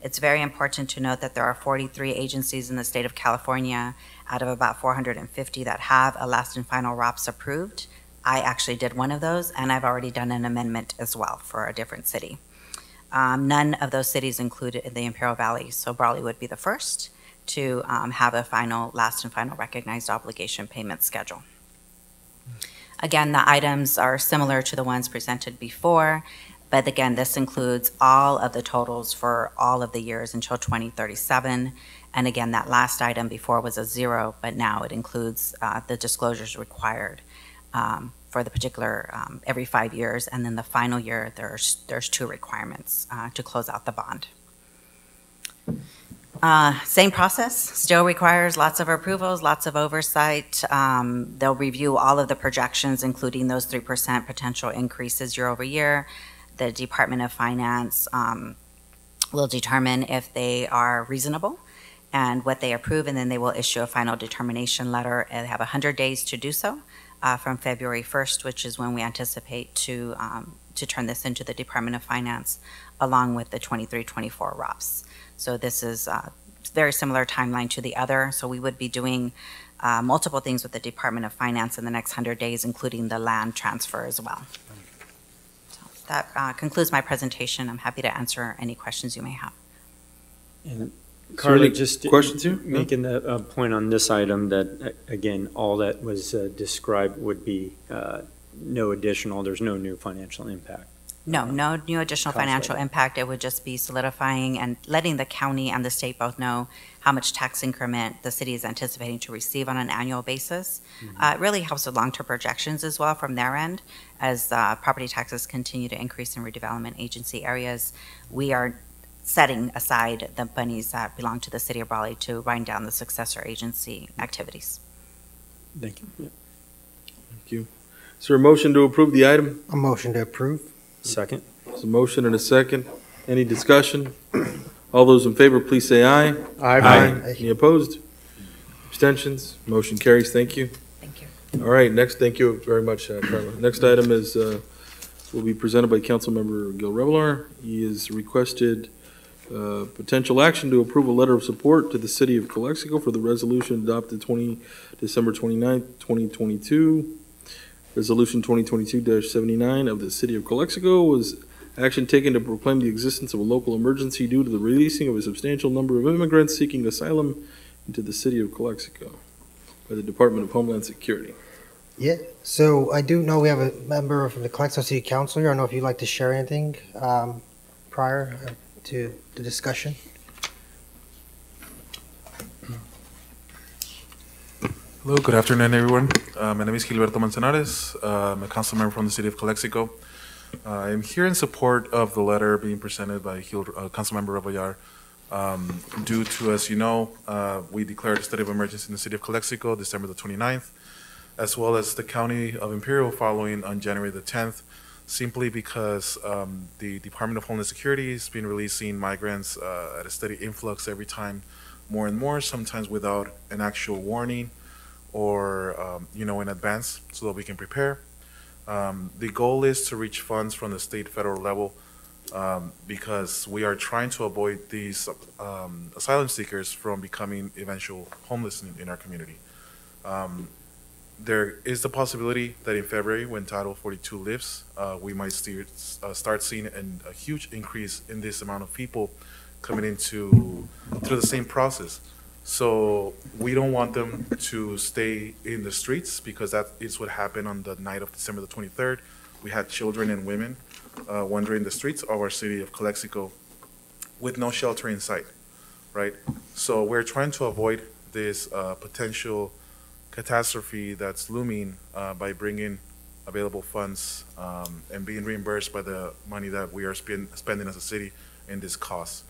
It's very important to note that there are 43 agencies in the state of California out of about 450 that have a last and final ROPS approved. I actually did one of those, and I've already done an amendment as well for a different city. None of those cities included in the Imperial Valley, so Brawley would be the first to have a last and final recognized obligation payment schedule. Again, the items are similar to the ones presented before, but again, this includes all of the totals for all of the years until 2037. And again, that last item before was a 0, but now it includes the disclosures required for the particular every 5 years, and then the final year there's 2 requirements to close out the bond. Same process, still requires lots of approvals, lots of oversight. They'll review all of the projections, including those 3% potential increases year over year. The Department of Finance will determine if they are reasonable and what they approve, and then they will issue a final determination letter, and they have 100 days to do so from February 1st, which is when we anticipate to turn this into the Department of Finance, along with the 23-24 ROPS. So this is a very similar timeline to the other. So we would be doing multiple things with the Department of Finance in the next 100 days, including the land transfer as well. So that concludes my presentation. I'm happy to answer any questions you may have. And Carly, just questions here? Making a point on this item that, again, all that was described would be no additional, there's no new financial impact. No new additional financial impact. It would just be solidifying and letting the county and the state both know how much tax increment the city is anticipating to receive on an annual basis. It really helps with long-term projections as well from their end. As property taxes continue to increase in redevelopment agency areas, we are setting aside the monies that belong to the city of Brawley to wind down the successor agency activities. Thank you. Yeah. Thank you. Is there a motion to approve the item? A motion to approve. Second. There's a motion and a second. Any discussion? All those in favor, please say aye. Aye. Any opposed? Abstentions? Motion carries. Thank you. Thank you. All right, next, thank you very much, Carla. Next item is, will be presented by Councilmember Gil Revelar. He has requested potential action to approve a letter of support to the city of Calexico for the resolution adopted December 29th, 2022. Resolution 2022-79 of the City of Calexico was action taken to proclaim the existence of a local emergency due to the releasing of a substantial number of immigrants seeking asylum into the City of Calexico by the Department of Homeland Security. Yeah, so I do know we have a member of the Calexico City Council here. I don't know if you'd like to share anything prior to the discussion. Hello, good afternoon, everyone. My name is Gilberto Manzanares. I'm a council member from the City of Calexico. I'm here in support of the letter being presented by Councilmember Revelar. Due to, as you know, we declared a state of emergency in the City of Calexico December the 29th, as well as the County of Imperial following on January the 10th, simply because the Department of Homeland Security has been releasing migrants at a steady influx every time, more and more, sometimes without an actual warning or in advance so that we can prepare. The goal is to reach funds from the state federal level because we are trying to avoid these asylum seekers from becoming eventual homeless in our community. There is the possibility that in February, when Title 42 lifts, we might start seeing a huge increase in this amount of people coming through the same process. So we don't want them to stay in the streets, because that is what happened on the night of December the 23rd. We had children and women wandering the streets of our city of Calexico with no shelter in sight, right? So we're trying to avoid this potential catastrophe that's looming by bringing available funds and being reimbursed by the money that we are spending as a city in this cost.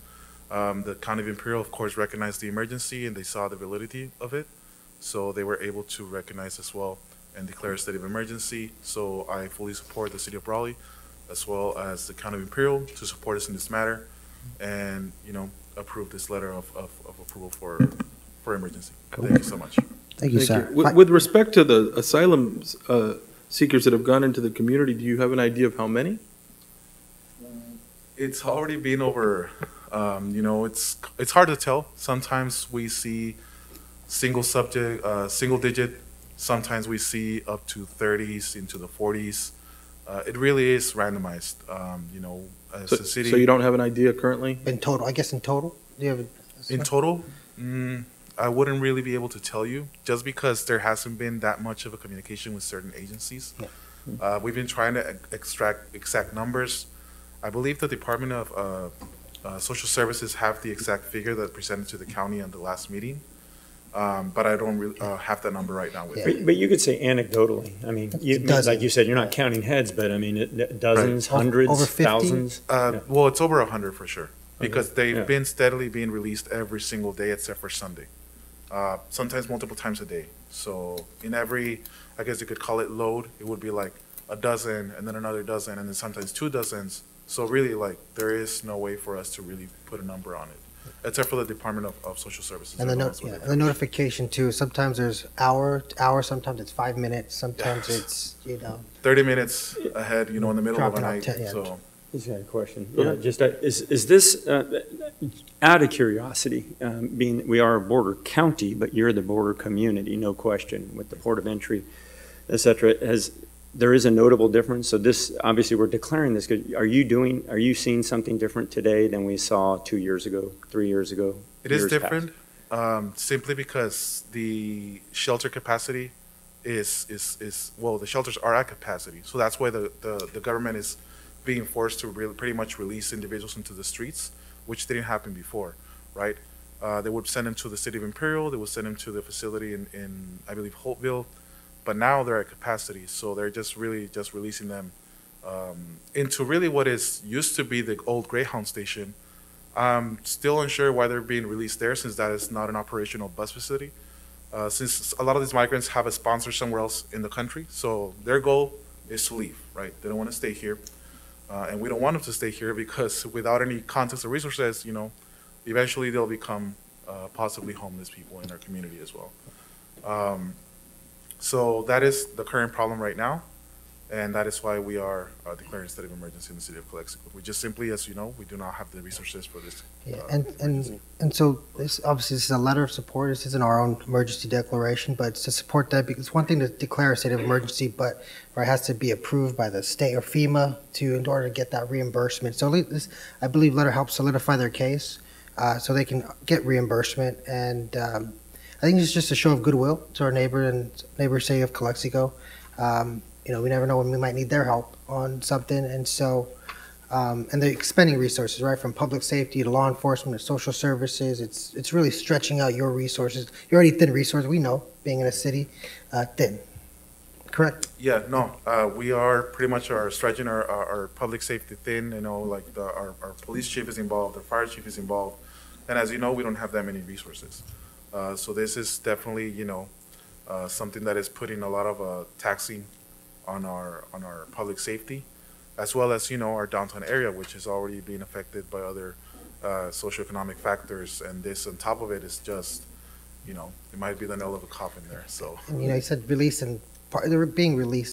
The County of Imperial, of course, recognized the emergency and they saw the validity of it. So they were able to recognize as well and declare a state of emergency. So I fully support the city of Brawley as well as the County of Imperial to support us in this matter and, approve this letter of approval for emergency. Cool. Thank you so much. Thank you, sir. With respect to the asylum seekers that have gone into the community, do you have an idea of how many? It's already been over, it's hard to tell. Sometimes we see single digit. Sometimes we see up to 30s into the 40s. It really is randomized, as a city. So you don't have an idea currently? In total, I guess in total? Do you have In total? I wouldn't really be able to tell you, just because there hasn't been that much of a communication with certain agencies. Yeah. We've been trying to extract exact numbers. I believe the Department of Social Services have the exact figure that presented to the county on the last meeting, but I don't really have that number right now with me. But you could say anecdotally. I mean, like you said, you're not counting heads, but I mean, dozens, Right. hundreds, Over 50? thousands. Well, it's over 100 for sure, because they've Yeah. been steadily being released every single day except for Sunday. Sometimes multiple times a day. So in every, I guess you could call it load, it would be like a dozen and then another dozen and then sometimes 2 dozens. So really, there is no way for us to really put a number on it, except for the Department of Social Services. And and the notification too, sometimes there's hour, sometimes it's 5 minutes, sometimes it's, 30 minutes ahead, in the middle of Dropping the off night. 10, yeah. So Just got a question. Go Yeah, ahead. just, is this, out of curiosity, being, we are a border county, but you're the border community, no question, with the port of entry, et cetera, there is a notable difference. So this, obviously, we're declaring this. Are you seeing something different today than we saw 2 years ago, 3 years ago? it is years different, simply because the shelter capacity is the shelters are at capacity. So that's why the government is being forced to pretty much release individuals into the streets, which didn't happen before, right? They would send them to the city of Imperial, they would send them to the facility in I believe, Holtville, but now they're at capacity, so they're just releasing them into really what is used to be the old Greyhound station. I'm still unsure why they're being released there, since that is not an operational bus facility. Since a lot of these migrants have a sponsor somewhere else in the country, so their goal is to leave, right? They don't want to stay here. And we don't want them to stay here because without any context or resources, eventually they'll become possibly homeless people in our community as well. So that is the current problem right now, and that is why we are declaring a state of emergency in the city of Calexico. We just simply, as you know, we do not have the resources for this. Yeah, and so this is a letter of support. This isn't our own emergency declaration, but it's to support that, because it's one thing to declare a state of emergency, but it has to be approved by the state or FEMA in order to get that reimbursement. So this, I believe, letter helps solidify their case, so they can get reimbursement. And I think it's just a show of goodwill to our neighbor city of Calexico. We never know when we might need their help on something, and so. And they're expending resources, right, from public safety to law enforcement to social services. It's really stretching out your resources. You're already thin resources, we know, being in a city, thin. Correct? Yeah, no, we are pretty much stretching our public safety thin. Our police chief is involved, our fire chief is involved, and as you know, we don't have that many resources. So this is definitely something that is putting a lot of taxing on our public safety, as well as, our downtown area, which is already being affected by other socioeconomic factors. And this on top of it is just, it might be the nail of a coffin there, so. And, you said release, and they're being released